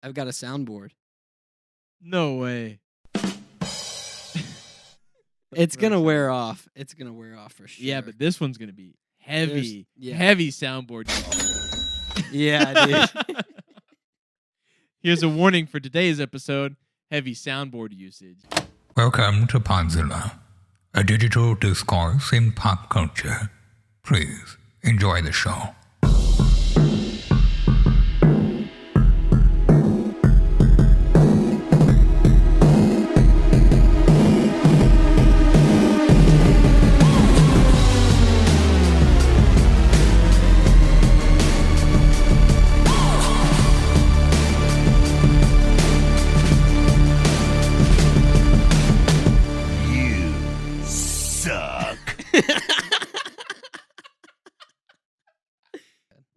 I've got a soundboard. No way. It's gonna wear off. It's gonna wear off for sure. Yeah, but this one's gonna be heavy, yeah. heavy soundboard. Yeah, dude. Here's a warning for today's episode: heavy soundboard usage. Welcome to Podzilla, a digital discourse in pop culture. Please enjoy the show.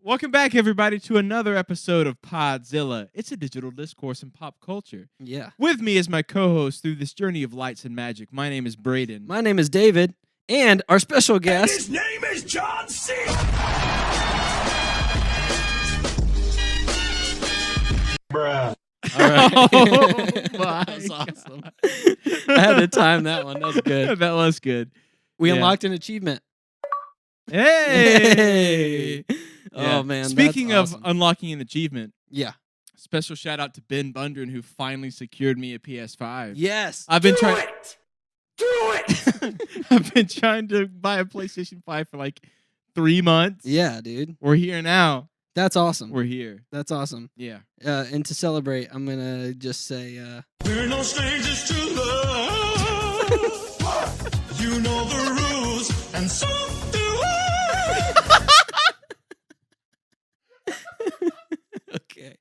Welcome back, everybody, to another episode of Podzilla. It's a digital discourse in pop culture. Yeah. With me is my co-host through this journey of lights and magic. My name is Braden. My name is David, and our special guest. His name is John C. Bruh. All right. Oh my That was awesome. I had to time that one. That was good. That was good. We Yeah. unlocked an achievement. Hey! Yeah. Oh, man. Speaking that's of awesome. unlocking an achievement, Yeah. special shout out to Ben Bundren, who finally secured me a PS5. Yes. I've been Do trying. it! Do it! I've been trying to buy a PlayStation 5 for like 3 months. Yeah, dude. We're here now. That's awesome. We're here. That's awesome. Yeah. And to celebrate, I'm going to just say, We're no strangers to love. You know the rules, and so do I. okay.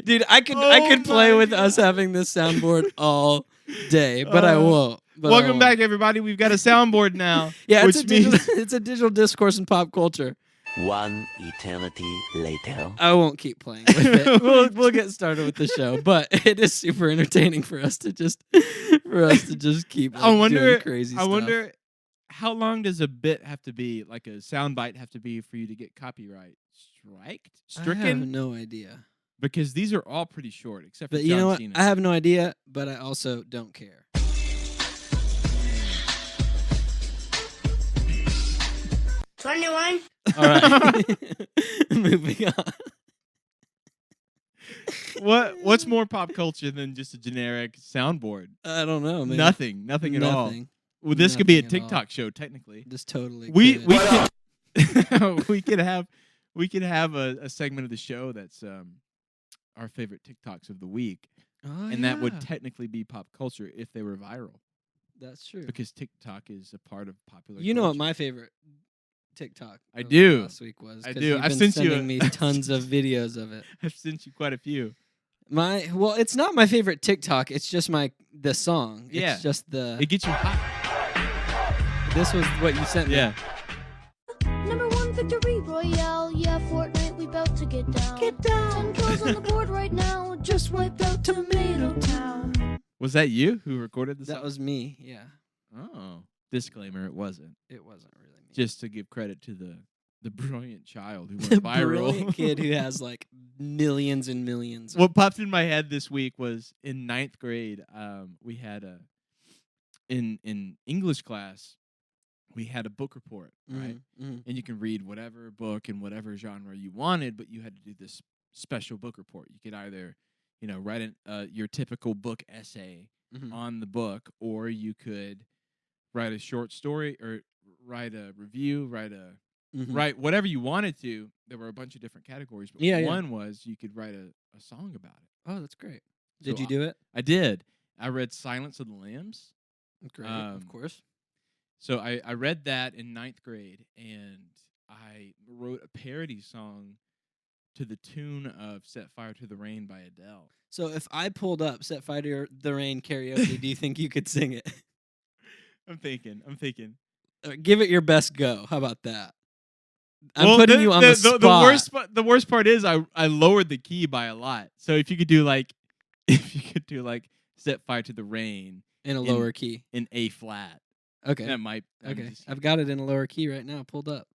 Dude, I could play with us having this soundboard all day, but I won't. But I Welcome won't. back, everybody. We've got a soundboard now. Yeah, which it's a, means it's a digital discourse in pop culture. One eternity later. I won't keep playing with it. We'll get started with the show, but it is super entertaining for us to just keep. Like, I wonder. doing crazy I stuff. wonder how long does a bit have to be, like a soundbite, have to be for you to get copyright I have stricken? no idea. Because these are all pretty short, except for But John you know what? Cena. I have no idea, but I also don't care. 21. All right. Moving on. What's more pop culture than just a generic soundboard? I don't know, man. Nothing at all. Nothing. Well, this could be a Nothing at all. TikTok show, technically. Just totally. We could. could we could have a segment of the show that's our favorite TikToks of the week, Oh, and that would yeah. technically be pop culture if they were viral, That's true. because TikTok is a part of popular. You know what culture. my favorite TikTok I of do. last week was? I 'Cause do. you've I've been sent you sending me tons of videos of it. I've sent you quite a few. Well, it's not my favorite TikTok. It's just the song. Yeah. It's just It gets you hot. This was what you sent me. Yeah. Number 1 victory royale. Yeah, Fortnite, we about to get down. Get down. 10 kills on the board right now. Just wiped out Tomato Town. Was that you who recorded this? That was me. Yeah. Oh. Disclaimer: it wasn't. It wasn't really me. Just to give credit to the brilliant child who went the viral. brilliant kid who has like millions and millions. What popped in my head this week was in 9th grade. We had in English class, we had a book report, right? Mhm. And you can read whatever book in whatever genre you wanted, but you had to do this special book report. You could either, write your typical book essay Mhm. on the book, or you could write a short story or write a review, Mhm. write whatever you wanted to. There were a bunch of different categories, but Yeah. one was you could write a song about it. Oh, that's great. Did So you do it? I did. I read Silence of the Lambs. Great, of Um, course. So I read that in 9th grade, and I wrote a parody song to the tune of Set Fire to the Rain by Adele. So if I pulled up "Set Fire to the Rain" karaoke, do you think you could sing it? I'm thinking. Give it your best go. How about that? I'm Well, putting you on the spot. The worst part is I lowered the key by a lot. So if you could do like Set Fire to the Rain in a lower key. in A flat, Okay. that might Okay. I've got it in a lower key right now, pulled up.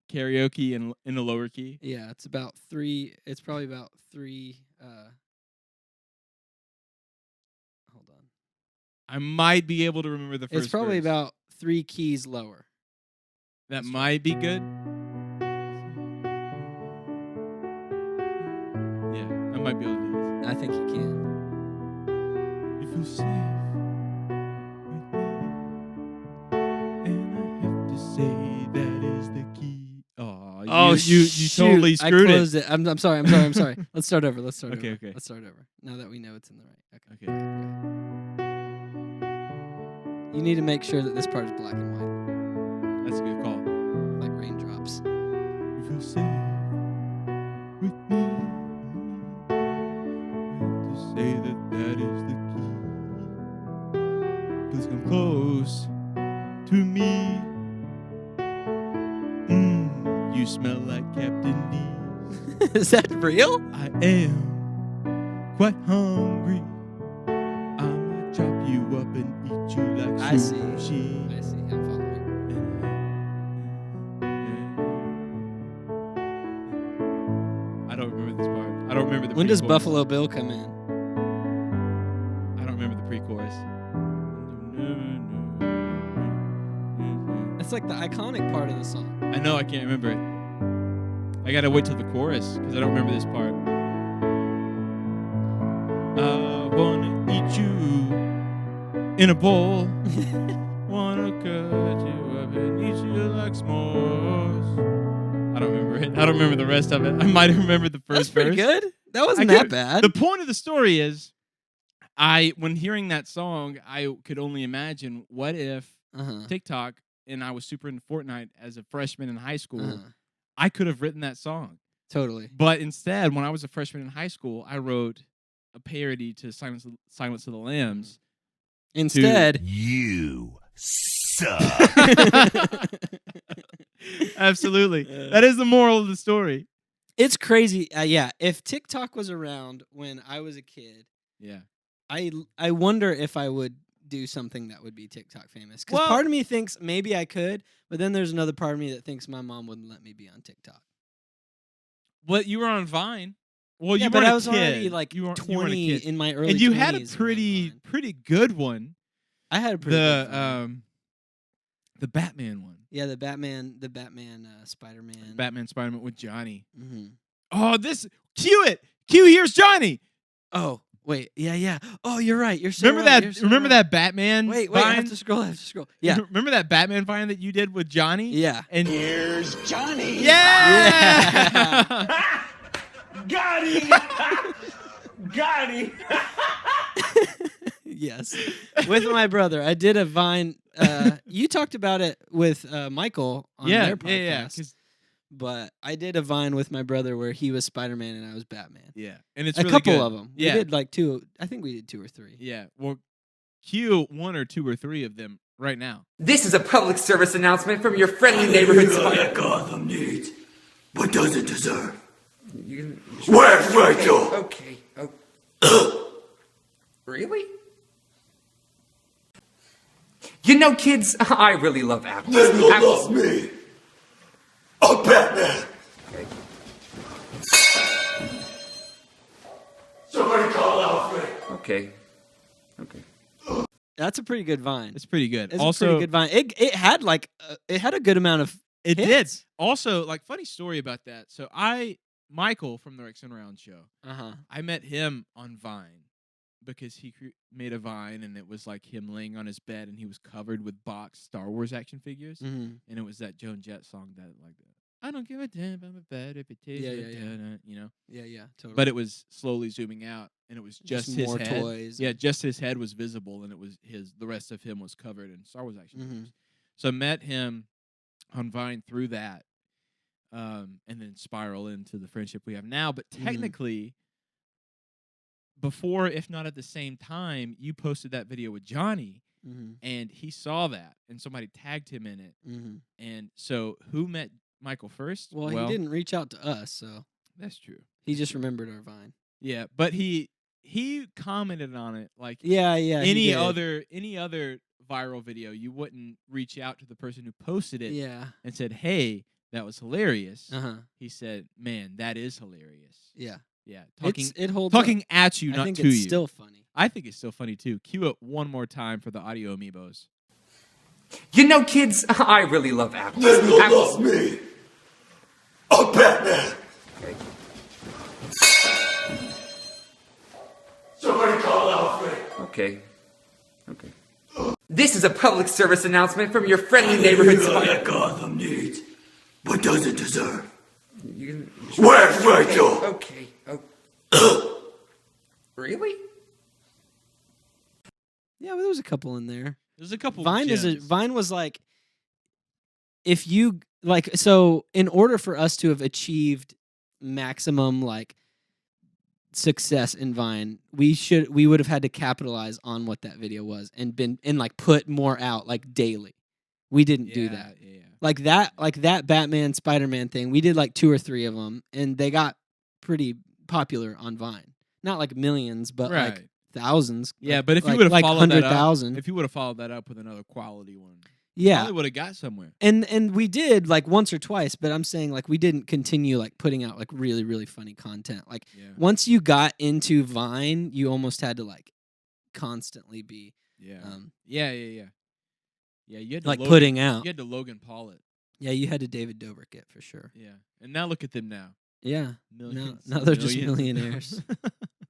karaoke in a lower key. Yeah, it's about 3. It's probably about 3 Hold on. I might be able to remember the first It's probably verse. about 3 keys lower. That might be good. Yeah, I might be able to do this. I think you can. You feel safe with me, and I have to say that is the key. Oh, you totally I screwed closed it. I'm sorry. Let's start over. Okay, okay. Let's start over. Now that we know it's in the right. Okay. Okay. You need to make sure that this part is black and white, That's a good call. like raindrops. You feel safe with me. I have to say that is the key. Please come close to me. You smell like Captain D's. Is that real? I am quite hungry. I'ma chop you up and eat you like I see. sushi. I see. I'm following. I don't remember this part. I don't remember the When does pre-chorus. Buffalo Bill come in? I don't remember the pre-chorus. That's like the iconic part of the song. I know I can't remember it. I gotta wait till the chorus because I don't remember this part. I wanna eat you in a bowl. Wanna cut you up and eat you like s'mores. I don't remember it. I don't remember the rest of it. I might have remembered the first That's pretty verse. good. That wasn't I that could- bad. The point of the story is, when hearing that song, I could only imagine what if Uh-huh. TikTok and I was super into Fortnite as a freshman in high school. Uh-huh. I could have written that song. Totally. But instead, when I was a freshman in high school, I wrote a parody to Silence of the Lambs. Instead, You suck. Absolutely. That is the moral of the story. it's crazy. Yeah, if TikTok was around when I was a kid, Yeah. I wonder if I would do something that would be TikTok famous. Because Well- part of me thinks maybe I could, but then there's another part of me that thinks my mom wouldn't let me be on TikTok. Well, you were on Vine. Well, Yeah, you but weren't I a was kid. already like You weren't a 20 kid. in my early 20s. And you had a when I was on. pretty good one. I had a pretty good one. The Batman one. Yeah, the Batman, Spider-Man. Batman Spider-Man with Johnny. Mhm. Oh, cue it. Cue here's Johnny. Oh, wait. Yeah. Oh, you're right. You're so Remember right. that You're so remember right. that Batman Wait, Vine? I have to scroll. Yeah. Remember that Batman Vine that you did with Johnny? Yeah. And Here's Johnny. yeah. Got him. Got him. Yes. With my brother. I did a Vine. You talked about it with Michael on their podcast. yeah. 'Cause- But I did a Vine with my brother where he was Spider-Man and I was Batman. Yeah, and it's A really couple good. of them. Yeah, We did like 2. I think we did 2 or 3. yeah. Well, cue 1 or 2 or 3 of them right now. This is a public service announcement from your friendly neighborhood spider. Gotham needs, but doesn't deserve. You- Where's Rachel? Okay. Really? You know, kids, I really love apples. Then you'll Apples- love me. I'm Batman. Somebody call Alfred. Okay. That's a pretty good Vine. It's pretty good. It's Also, a pretty good Vine. It had like it had a good amount of it hits. did. Also, like funny story about that. So Michael from the Rex and Round show, Uh-huh. I met him on Vine because he made a Vine and it was like him laying on his bed and he was covered with boxed Star Wars action figures. Mhm. And it was that Joan Jett song that like I don't give a damn about my bed if it tastes Yeah, like yeah, yeah. donut, you know. Yeah, totally. But it was slowly zooming out and it was just his more head. toys. Yeah, just his head was visible and it was the rest of him was covered in Star Wars action Mhm. figures. So I met him on Vine through that. And then spiral into the friendship we have now. But technically, before, if not at the same time, you posted that video with Johnny, Mhm. and he saw that, and somebody tagged him in it. Mhm. And so, who met Michael first? Well, he didn't reach out to us, so That's true. he just remembered our Vine. Yeah, but he commented on it like Yeah, he any did. other viral video. You wouldn't reach out to the person who posted it Yeah. and said, "Hey, that was hilarious." Uh-huh. He said, "Man, that is hilarious." Yeah. Yeah, talking it holds talking up. at you, I not think to it's you. still funny. I think it's still funny too. Cue it one more time for the audio amiibos. You know, kids, I really love apples. Then you'll Apples. love me. I'm Batman. Somebody call Alfred. Okay. Okay. This is a public service announcement from your friendly neighborhood Everything spider. that Gotham needs, but doesn't deserve. You- Where's Rachel? Okay. Oh. Really? Yeah, but there was a couple in there. There's a couple. Vine gems. Vine was like, if you like, so in order for us to have achieved maximum like success in Vine, we would have had to capitalize on what that video was and like put more out like daily. We didn't do that. Yeah. Like that Batman Spider-Man thing. We did like 2 or 3 of them, and they got pretty popular on Vine. Not like millions, but like Right. thousands. Yeah, like- but if you like- would have like followed that up, 100,000, if you would have followed that up with another quality one, yeah. probably would have got somewhere. And we did like once or twice, but I'm saying like we didn't continue like putting out like really, really funny content. Like Yeah. once you got into Vine, you almost had to like constantly be Yeah. um Yeah. Yeah, you had to like Logan, putting out. You had to Logan Paul it. Yeah, you had to David Dobrik it for sure. Yeah. And now look at them now. Yeah. Millions. now they're just millions. millionaires.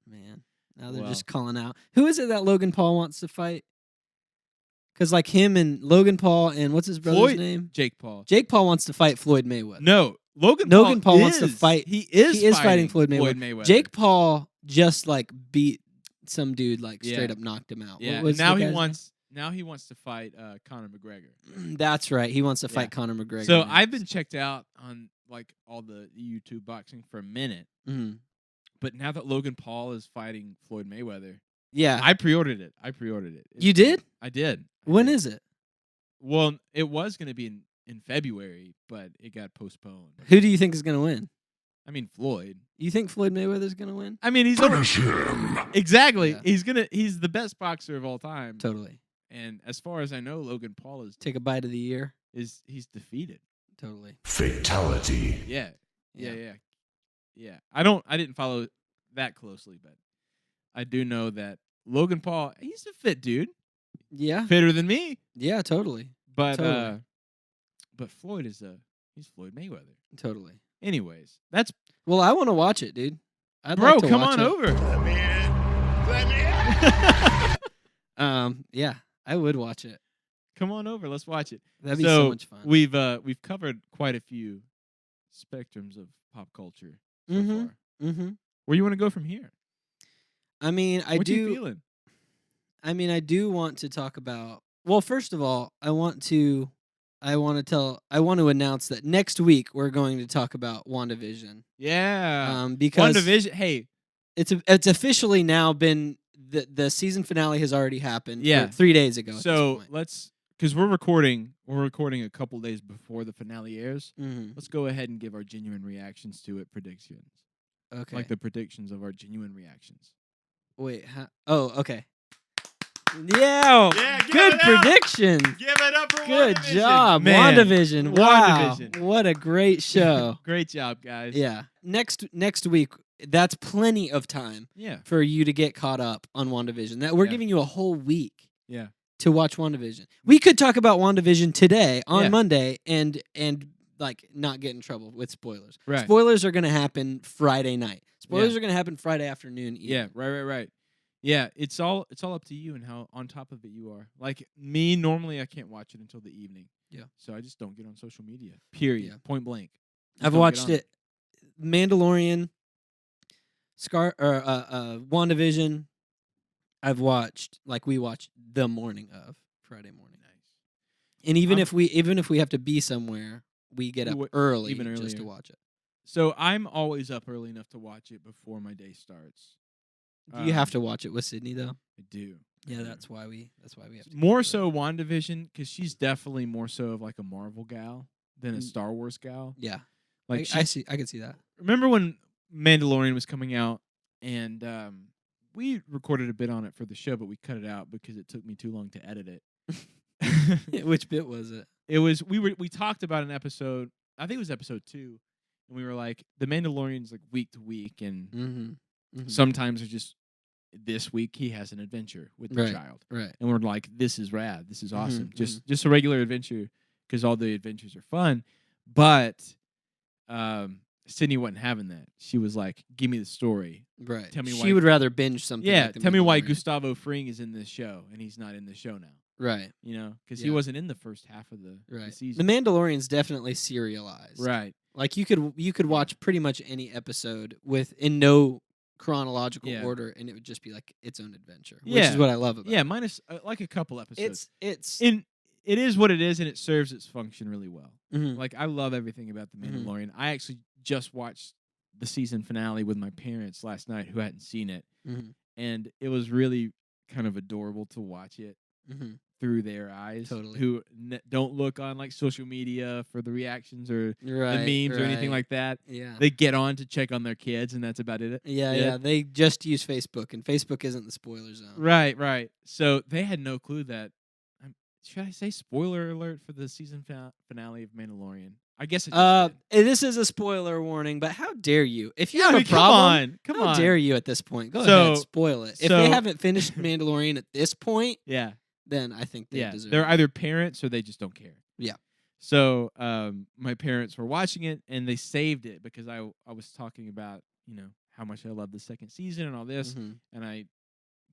Man. Now they're Wow. just calling out. Who is it that Logan Paul wants to fight? Because like him and Logan Paul and what's his brother's Floyd. name? Jake Paul. Jake Paul wants to fight Floyd Mayweather. No, Logan Paul wants to fight. He is fighting Floyd Mayweather. Jake Paul just like beat some dude like straight Yeah. up knocked him out. Yeah. What was And now the he guy's wants. Now he wants to fight Conor McGregor. name? That's right. He wants to Yeah. fight Conor McGregor. So next. I've been checked out on like all the YouTube boxing for a minute, Mhm. but now that Logan Paul is fighting Floyd Mayweather, Yeah. I pre-ordered it. You did? I did. When is it? Well, it was going to be in February, but it got postponed. Who do you think is going to win? I mean, Floyd. You think Floyd Mayweather's going to win? I mean, he's him. exactly. Yeah. He's the best boxer of all time. Totally. And as far as I know, Logan Paul Take a bite of the year. he's defeated. Totally. Fatality. Yeah. Yeah. Yeah. I didn't follow that closely, but I do know that Logan Paul, he's a fit dude. Yeah. Fitter than me. Yeah, totally. But Totally. but Floyd he's Floyd Mayweather. Totally. Anyways, that's Well, I want to watch it, dude. I'd bro, like to come watch on it. over. Yeah, I would watch it. Come on over. Let's watch it. That'd be so much fun. We've covered quite a few spectrums of pop culture so Mhm. far. Mm-hmm. Where you want to go from here? I mean, What you feeling? I do want to talk about. Well, first of all, I want to announce that next week we're going to talk about WandaVision. Yeah. Because WandaVision. Hey, it's officially now been the season finale has already happened. Yeah. 3 days ago. so let's because we're recording a couple days before the finale airs. Mm-hmm. Let's go ahead and give our genuine reactions to it. Predictions, Okay. like the predictions of our genuine reactions. Wait. Oh, okay. Yeah. Yeah, give Good it up. prediction. Give it up for Good WandaVision. job, Man, WandaVision. Wow, WandaVision. what a great show. Great job, guys. Yeah. Next week, that's plenty of time Yeah. for you to get caught up on WandaVision. That we're Yeah. giving you a whole week Yeah. to watch WandaVision. We could talk about WandaVision today on Yeah. Monday and like not get in trouble with spoilers. Right. Spoilers are going to happen Friday night. Spoilers Yeah. are going to happen Friday afternoon. Yeah. Right. Yeah. It's all up to you and how on top of it you are. Like me, normally I can't watch it until the evening. Yeah. So I just don't get on social media. Period. Yeah. Point blank. Just I've don't get watched on it. Mandalorian, WandaVision. I've watched we watched the morning of Friday morning. Nice. And even I'm- if we have to be somewhere, we get up early even just to earlier. watch it. So I'm always up early enough to watch it before my day starts. You have to watch it with Sydney though. I do. Yeah, I do. that's why we have to. More so WandaVision because she's definitely more so of like a Marvel gal than a Mm. Star Wars gal. Yeah. Like I can see that. remember when Mandalorian was coming out and we recorded a bit on it for the show, but we cut it out because it took me too long to edit it. Which bit was it? It was we talked about an episode. I think it was episode 2, and we were like, The Mandalorian's like week to week, and Mm-hmm. sometimes it's just this week he has an adventure with the Right. child, Right. and we're like, this is rad, this is awesome, Mhm, just a regular adventure because all the adventures are fun, but Sydney wasn't having that. She was like, give me the story. Right. Tell me she why- would rather binge something. Yeah, like The tell me why Mandalorian. Gustavo Fring is in this show and he's not in the show now. Right. You know, because he Yeah. wasn't in the first half of the Right. season. The Mandalorian's definitely serialized. Right. Like you could watch pretty much any episode in no chronological Yeah. order, and it would just be like its own adventure, which Yeah. is what I love about Yeah, it. minus like a couple episodes. It's It is what it is, and it serves its function really well. mhm. Like, I love everything about The Mhm. Mandalorian. I actually just watched the season finale with my parents last night who hadn't seen it, Mhm. and it was really kind of adorable to watch it Mhm. through their eyes, Totally. who don't look on like social media for the reactions or Right, the memes or anything right. like that. Yeah. They get on to check on their kids, and that's about it. Yeah. They just use Facebook, and Facebook isn't the spoiler zone. Right. So they had no clue that. Should I say spoiler alert for the season finale of Mandalorian? I guess it just did. This is a spoiler warning, but how dare you? If you Yeah, I have mean, a problem, come how on. dare you at this point? Go So- ahead, spoil it. If so- they haven't finished Mandalorian at this point, Yeah, then I think they deserve they're it. either parents or they just don't care. Yeah. So my parents were watching it and they saved it because I was talking about how much I love the second season and all this, Mhm. and I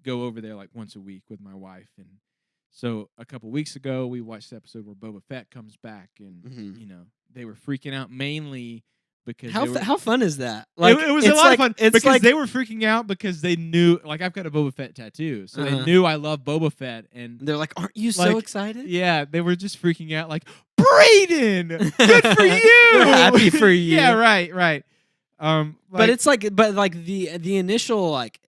go over there like once a week with my wife. And so a couple weeks ago we watched the episode where Boba Fett comes back, and Mhm. they were freaking out mainly because How they were, how fun is that? it was a it's lot like, of fun It's because like they were freaking out because they knew, like, I've got a Boba Fett tattoo, so they Uh-huh. knew I love Boba Fett, and they're like, aren't you so like, excited? yeah, they were just freaking out, like, Brayden, good for you, They're happy for you. yeah, right. But it's like, the initial like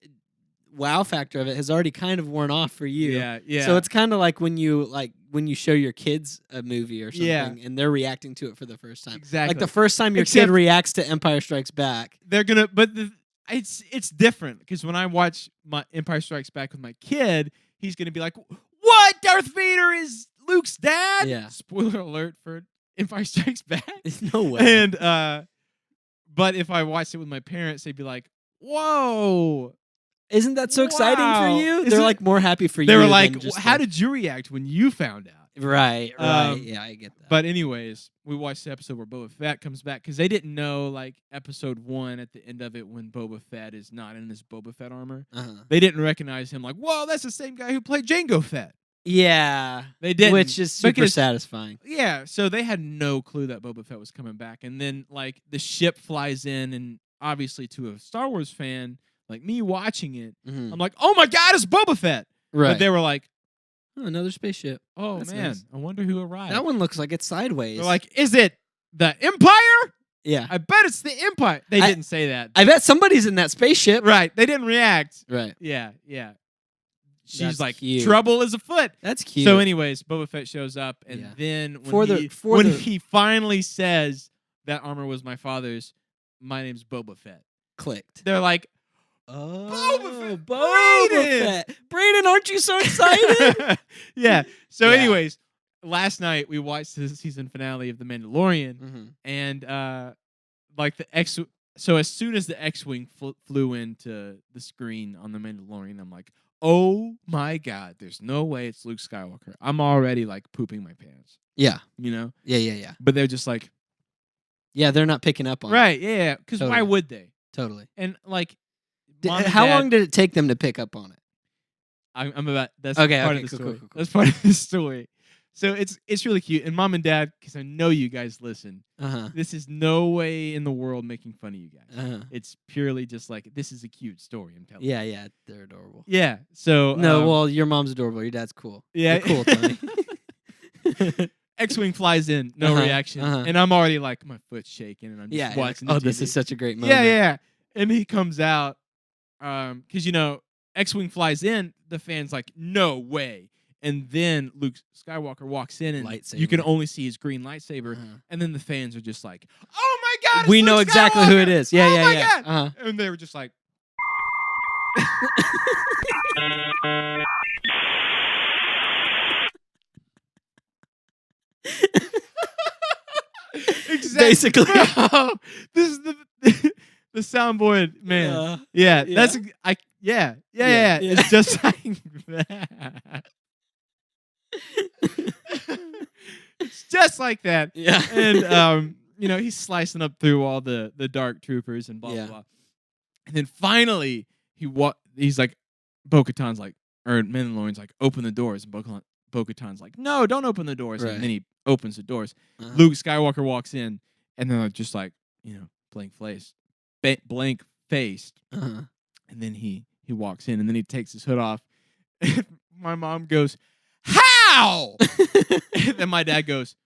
wow factor of it has already kind of worn off for you. yeah. So it's kind of like when you show your kids a movie or something, Yeah. and they're reacting to it for the first time. Exactly. Like the first time your Except- kid reacts to Empire Strikes Back. they're gonna, but it's different because when I watch my Empire Strikes Back with my kid, he's gonna be like, "What? Darth Vader is Luke's dad?" Yeah. Spoiler alert for Empire Strikes Back. No way. And but if I watched it with my parents, they'd be like, "Whoa!" Isn't that so exciting for Wow. you? Isn't They're it- like more happy for you. They were than like, just "How the- did you react when you found out?" Right. Um, Yeah, I get that. But anyways, we watched the episode where Boba Fett comes back because they didn't know, like, episode 1 at the end of it when Boba Fett is not in his Boba Fett armor. They didn't recognize him. Like, whoa, that's the same guy who played Jango Fett. yeah, They didn't, which is super because- satisfying. Yeah, so they had no clue that Boba Fett was coming back, and then like the ship flies in, and obviously to a Star Wars fan like me watching it, Mhm. I'm like, oh my god, it's Boba Fett. Right. But they were like, Oh, another spaceship. oh That's man, nice. I wonder who arrived. That one looks like it's sideways. They're like, is it the Empire? yeah. I bet it's the Empire. They I- didn't say that. I bet somebody's in that spaceship. Right. They didn't react. Right. Yeah. She's That's like, cute. trouble is afoot. That's cute. So, anyways, Boba Fett shows up, and Yeah. then when, For the- he, for when the- he finally says that armor was my father's, my name's Boba Fett. clicked. They're like, Oh, Fett. Boba Brayden! Fett. Brayden, aren't you so excited? yeah. So, Yeah. anyways, last night we watched the season finale of The Mandalorian, Mhm. and like the X. So as soon as the X-wing flew into the screen on The Mandalorian, I'm like, oh my god, there's no way it's Luke Skywalker. I'm already like pooping my pants, Yeah. you know. Yeah. But they're just like, Yeah, they're not picking up on it. right, yeah, because why Totally. would they? Totally. And like, Mom and How Dad- long did it take them to pick up on it? I'm about that's Okay, part okay, of the cool, story. cool. That's part of the story. So it's really cute. And Mom and Dad, because I know you guys listen, Uh-huh. this is no way in the world making fun of you guys. Uh-huh. It's purely just like, this is a cute story I'm telling. Yeah, they're adorable. Yeah. So No, well, your mom's adorable. Your dad's cool. yeah, You're cool, Tony. X-wing flies in, no Uh-huh, reaction, uh-huh. and I'm already like, my foot's shaking, and I'm just yeah. you're like, watching. the oh, this TV. is such a great moment. Yeah. And he comes out, because X-wing flies in. The fan's like, no way. And then Luke Skywalker walks in, and you can Lightsaber. only see his green lightsaber. Uh-huh. And then the fans are just like, "Oh my god, it's We Luke know exactly who it Skywalker! is. Yeah, Oh yeah, my yeah. God!" Uh-huh. And they were just like, Basically. Bro, this is the soundboard, man. Yeah, yeah. that's yeah. Yeah. It's just like that. It's just like that. Yeah. And he's slicing up through all the dark troopers and blah Yeah. blah blah. And then finally he's like, Bo-Katan's like, or Mandalorian's like, open the doors, and Bo-Katan's like, no, don't open the doors. Right. And then he opens the doors. Uh-huh. Luke Skywalker walks in, and then just like, blank faced. Uh-huh. And then he walks in, and then he takes his hood off. And my mom goes, "How?" And then my dad goes,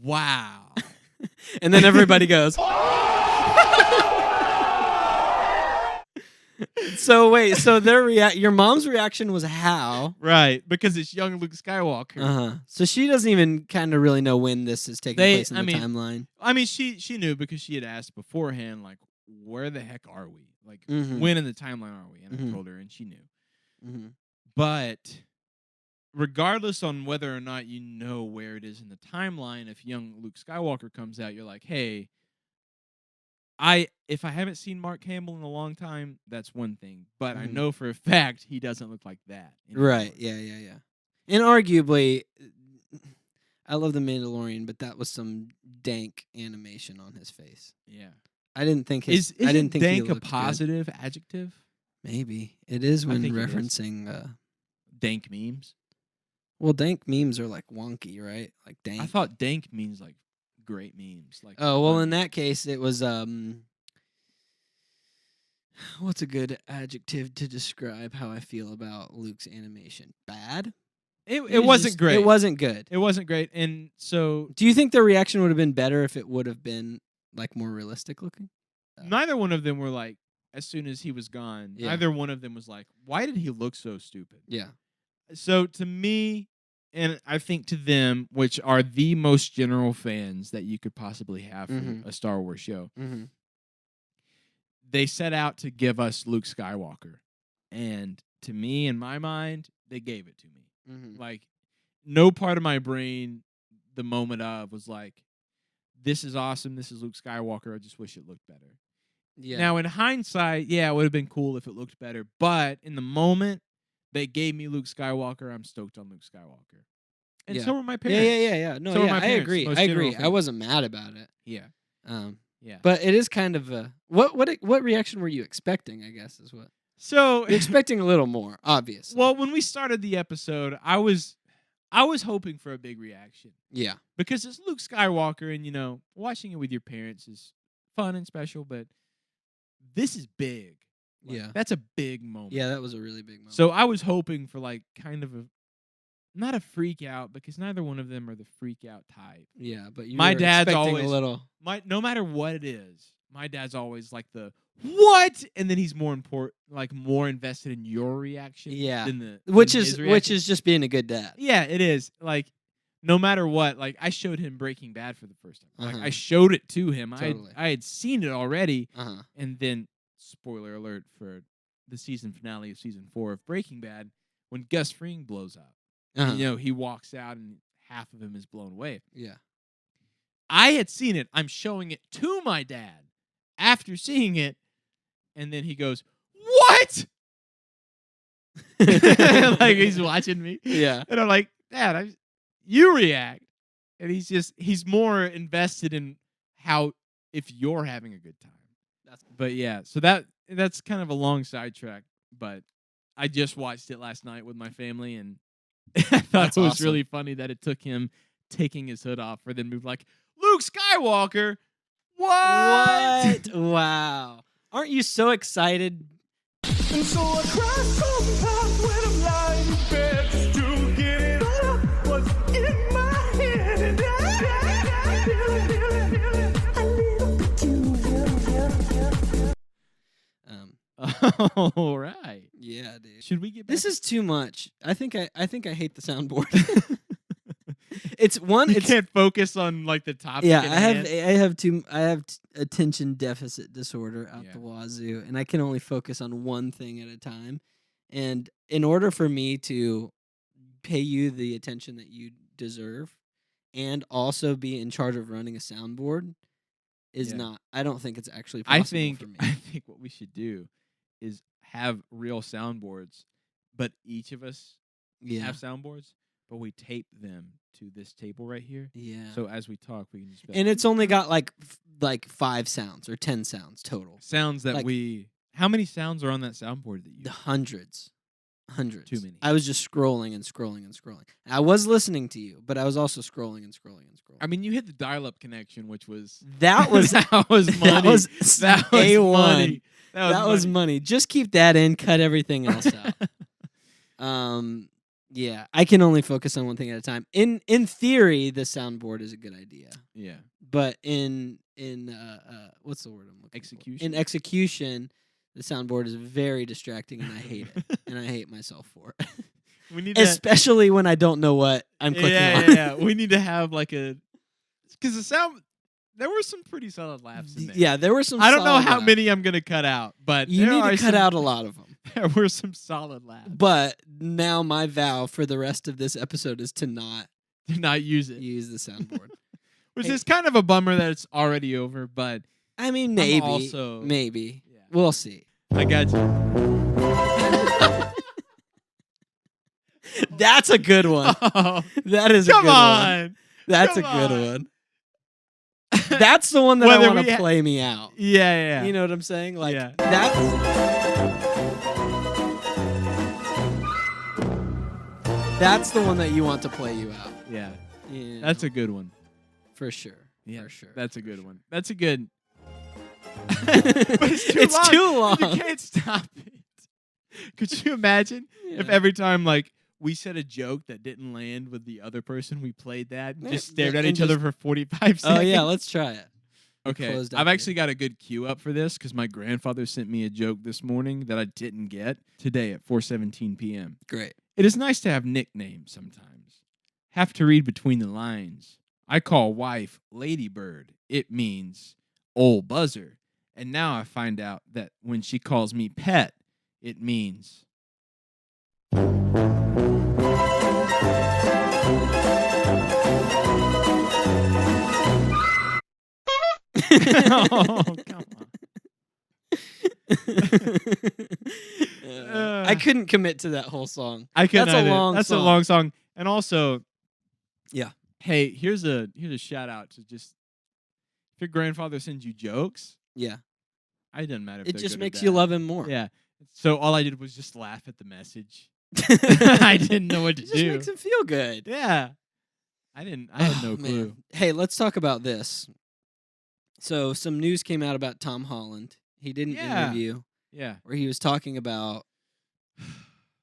"Wow." And then everybody goes. So wait, so your mom's reaction was how? Right, because it's young Luke Skywalker. Uh-huh. So she doesn't even kind of really know when this is taking place in the timeline. I mean, she knew because she had asked beforehand, like, where the heck are we? Like, Mhm. when in the timeline are we? And Mhm. I told her, and she knew. Mm-hmm. But regardless on whether or not you know where it is in the timeline, if young Luke Skywalker comes out, you're like, hey, if I haven't seen Mark Hamill in a long time, that's one thing. But I Mhm. know for a fact he doesn't look like that anymore. Right. Yeah. And arguably, I love the Mandalorian, but that was some dank animation on his face. Yeah. I didn't think Is I didn't think he dank a looked good. positive adjective? Maybe it is I when think it is. referencing. Dank memes? Well, dank memes are like wonky, right? Like dank. I thought dank means like great memes. Like Oh well, fun in that memes. case, it was what's a good adjective to describe how I feel about Luke's animation? Bad. It wasn't great. It wasn't good. It wasn't great. And so Do you think the reaction would have been better if it would have been like more realistic looking? neither one of them were like, as soon as he was gone, Yeah. neither one of them was like, why did he look so stupid? Yeah. So to me, and I think to them, which are the most general fans that you could possibly have for Mhm. a Star Wars show, Mm-hmm. they set out to give us Luke Skywalker. And to me, in my mind, they gave it to me. Mm-hmm. Like, no part of my brain, the moment of, was like, this is awesome. This is Luke Skywalker. I just wish it looked better. Yeah. Now, in hindsight, yeah, it would have been cool if it looked better. But in the moment, they gave me Luke Skywalker. I'm stoked on Luke Skywalker. And Yeah. so were my parents. Yeah. No, So are yeah, my I parents, agree. most I general agree. I fans. wasn't mad about it. Yeah. Yeah. But it is kind of a what reaction were you expecting? I guess is what So, you're expecting a little more, obviously. well, when we started the episode, I was hoping for a big reaction. yeah. Because it's Luke Skywalker, and watching it with your parents is fun and special, but this is big. Like, Yeah. that's a big moment. Yeah, that was a really big moment. So I was hoping for like kind of not a freak out, because neither one of them are the freak out type. yeah, but you my were dad's expecting always- a little. No matter what it is, my dad's always like the what, and then he's more invested in your reaction. Yeah. than Which than is his which reaction. is just being a good dad. Yeah, it is. Like, no matter what, like, I showed him Breaking Bad for the first time. Like, Uh-huh. I showed it to him. Totally. I had seen it already, Uh-huh. and then, spoiler alert for the season finale of season 4 of Breaking Bad, when Gus Fring blows up, Uh-huh. and, he walks out and half of him is blown away. Yeah. I had seen it. I'm showing it to my dad after seeing it, and then he goes, "What?" Like, he's watching me. Yeah. And I'm like, Dad, you react. And he's more invested in how, if you're having a good time. But yeah, so that's kind of a long sidetrack, but I just watched it last night with my family, and I thought That's it was awesome. really funny that it took him taking his hood off for then move like, Luke Skywalker? What? Wow. Aren't you so excited? And so I cry sometimes when I'm lying in bed just to get it out of what's in my head. And I feel it. All right. Yeah, dude. Should we get back? This is too much. I think I hate the soundboard. It's one. You It's can't focus on like the topic. yeah. at I hand. have attention deficit disorder out Yeah. the wazoo, and I can only focus on one thing at a time. And in order for me to pay you the attention that you deserve and also be in charge of running a soundboard is Yeah. not. I don't think it's actually I possible think for me. I think what we should do is have real soundboards, but each of us Yeah. have soundboards, but we tape them to this table right here. Yeah. So as we talk, we can just be And it's only got like 5 sounds or 10 sounds total. sounds that like- we. How many sounds are on that soundboard that you? The hundreds. Too many. I was just scrolling and scrolling and scrolling. I was listening to you, but I was also scrolling and scrolling and scrolling. I mean, you hit the dial-up connection, which was That was that was money. that was That was A1. money. That was money. Just keep that in, cut everything else out. Yeah, I can only focus on one thing at a time. In theory, the soundboard is a good idea. Yeah. But in what's the word I'm looking for? Execution? In execution, the soundboard is very distracting and I hate it. And I hate myself for it. We need Especially when I don't know what I'm clicking on. Yeah. We need to have like a because the sound. There were some pretty solid laughs in there. Yeah, there were some I don't know solid how laughs. many I'm gonna cut out, but You there need are to cut some- out a lot of them. There were some solid laughs. But now my vow for the rest of this episode is to not Do not use it, use the soundboard. which Hey. is kind of a bummer that it's already over. But I mean, maybe. also- Maybe. Yeah. We'll see. I got you. That's a good one. Oh, That is a come good one. on. That's Come a good on. one. That's the one that Whether I want we to ha- play me out. Yeah. You know what I'm saying? Like Yeah. that's the one that you want to play you out. Yeah. You That's know, a good one. for sure. Yeah, For sure. That's a good one. That's a good. It's too long. You can't stop it. Could you imagine if Yeah. every time like we said a joke that didn't land with the other person, we played that and Yeah, just stared yeah, at and each other just- for 45 seconds? Oh yeah, let's try it. Okay, closed out I've here. actually got a good cue up for this because my grandfather sent me a joke this morning that I didn't get today at 4:17 p.m. Great. It is nice to have nicknames sometimes. Have to read between the lines. I call wife Ladybird. It means old buzzer. And now I find out that when she calls me pet, it means oh, come on. I couldn't commit to that whole song. I couldn't That's a either. long That's song. a long song. And also, Yeah. hey, here's a shout out to just if your grandfather sends you jokes, Yeah. it doesn't matter if It they're just good or makes you bad. love him more. Yeah. So all I did was just laugh at the message. I didn't know what to It just do. makes him feel good. Yeah. I had no Oh, clue. man. Hey, let's talk about this. So, some news came out about Tom Holland. He did an Yeah. interview Yeah. where he was talking about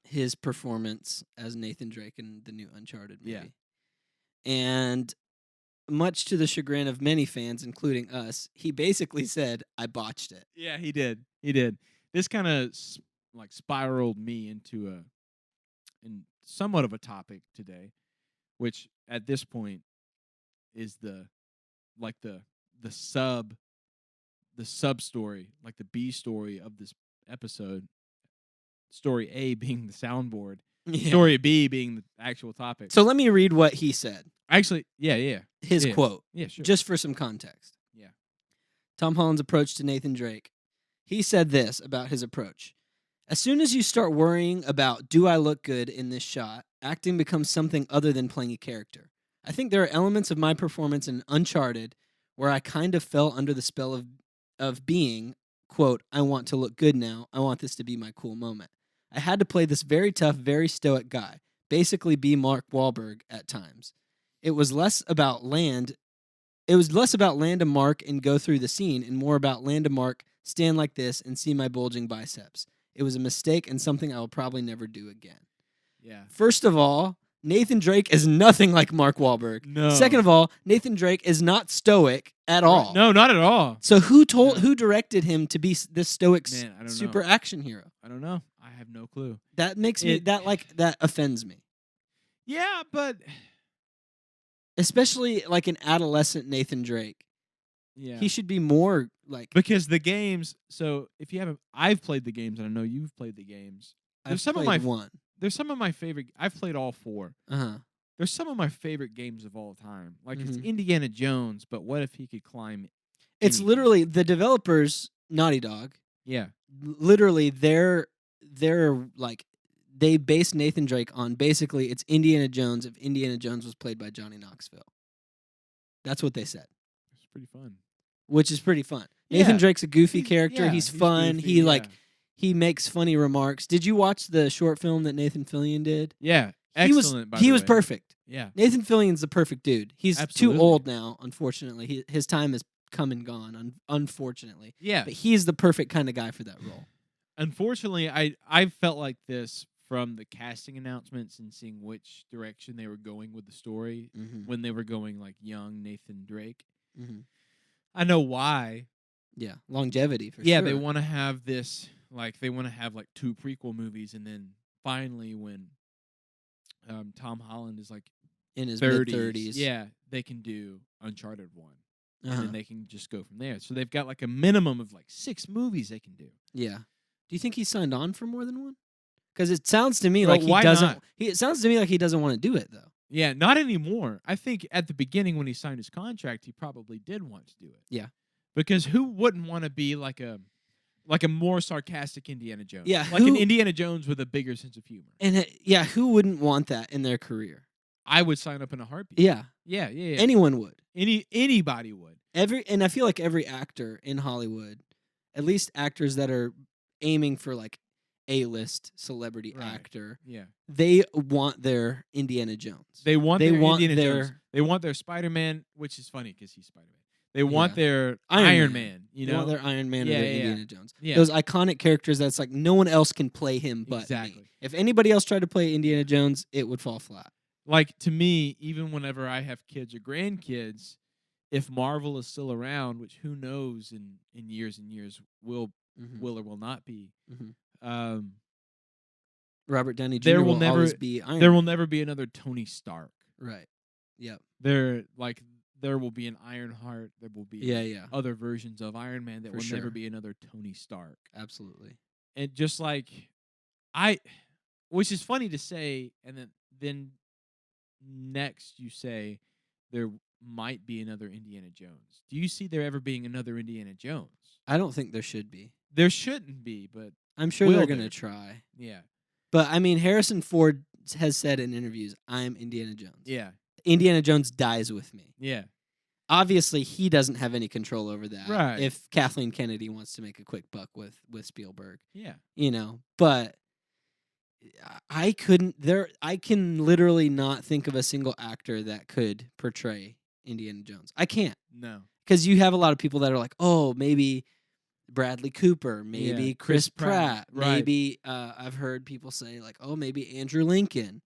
his performance as Nathan Drake in the new Uncharted movie. Yeah. And much to the chagrin of many fans, including us, he basically said, I botched it. Yeah, he did. He did. This kind of like spiraled me into in somewhat of a topic today, which at this point is the sub story, like the B story of this episode. Story A being the soundboard, Yeah. story B being the actual topic. So, let me read what he said. Actually, yeah. His Yeah. quote. Yeah, sure. Just for some context. Yeah. Tom Holland's approach to Nathan Drake. He said this about his approach. As soon as you start worrying about, do I look good in this shot, acting becomes something other than playing a character. I think there are elements of my performance in Uncharted where I kind of fell under the spell of being, quote, I want to look good now. I want this to be my cool moment. I had to play this very tough, very stoic guy, basically be Mark Wahlberg at times. It was less about land and Mark and go through the scene and more about land and Mark, stand like this and see my bulging biceps. It was a mistake and something I will probably never do again. Yeah. First of all, Nathan Drake is nothing like Mark Wahlberg. No. Second of all, Nathan Drake is not stoic at all. No, not at all. So who No. directed him to be this stoic Man, I don't super know. action hero? I don't know. I have no clue. That makes me It- that offends me. Yeah, but Especially like an adolescent Nathan Drake. yeah. He should be more like Because the games, so if you haven't, I've played the games, and I know you've played the games. I've There's some of played my one. There's some of my favorite. I've played all 4. Uh-huh. They're some of my favorite games of all time. Like it's Mhm. Indiana Jones, but what if he could climb? It's anything? literally the developers, Naughty Dog. Yeah. Literally, they're like they based Nathan Drake on basically it's Indiana Jones if Indiana Jones was played by Johnny Knoxville. That's what they said, It's pretty fun. which is pretty fun. Nathan Yeah. Drake's a goofy character. Yeah, he's fun. goofy, He like yeah. he makes funny remarks. Did you watch the short film that Nathan Fillion did? Yeah. He was Excellent. by he the was way. perfect. Yeah. Nathan Fillion's the perfect dude. He's Absolutely. too old now, unfortunately. His time has come and gone, unfortunately. Yeah. But he's the perfect kind of guy for that role. Unfortunately, I felt like this from the casting announcements and seeing which direction they were going with the story Mm-hmm. when they were going like young Nathan Drake. Mm-hmm. I know why. Yeah, longevity for Yeah, sure. they want to have this like they want to have like 2 prequel movies, and then finally when Tom Holland is like in his 30s, mid-30s. yeah, they can do Uncharted 1. Uh-huh. And then they can just go from there. So they've got like a minimum of like 6 movies they can do. Yeah. Do you think he signed on for more than one? Because it sounds to me Well, like he why doesn't. not? It sounds to me like he doesn't want to do it though. Yeah, not anymore. I think at the beginning when he signed his contract, he probably did want to do it. Yeah. Because who wouldn't want to be like a more sarcastic Indiana Jones? Yeah, Like an who- Indiana Jones with a bigger sense of humor. And yeah, who wouldn't want that in their career? I would sign up in a heartbeat. Yeah, Yeah. anyone would. Anybody would. And I feel like every actor in Hollywood, at least actors that are aiming for like A-list celebrity Right. actor, Yeah. they want their Indiana Jones. They want They their want Indiana their- Jones. They want their Spider-Man, which is funny because he's Spider-Man. They want Yeah. their Iron Iron Man. Man, you They know? want their Iron Man Yeah, or their yeah, yeah. Indiana Jones. Yeah. Those iconic characters that's like no one else can play him but Exactly. me. If anybody else tried to play Indiana Jones, it would fall flat. Like to me, even whenever I have kids or grandkids, if Marvel is still around, which who knows in years and years will Mhm. or will not be, Mhm. um, Robert Downey Jr. there will will never always be Iron there Man. will never be another Tony Stark. Right. Yep. There will be an Ironheart. There will be Yeah. other versions of Iron Man. There For will never sure. be another Tony Stark. Absolutely. And just like which is funny to say, and then next you say there might be another Indiana Jones. Do you see there ever being another Indiana Jones? I don't think there should be. There shouldn't be, but I'm sure Will they're going to there? try. yeah, But I mean, Harrison Ford has said in interviews, "I'm Indiana Jones. yeah, Indiana Jones dies with me." yeah, Obviously, he doesn't have any control over that. Right. If Kathleen Kennedy wants to make a quick buck with Spielberg, yeah. but I couldn't. I can literally not think of a single actor that could portray Indiana Jones. I can't, No, because you have a lot of people that are like, oh, maybe Bradley Cooper, maybe Yeah, Chris Chris Pratt, Pratt, right. maybe I've heard people say like, oh, maybe Andrew Lincoln.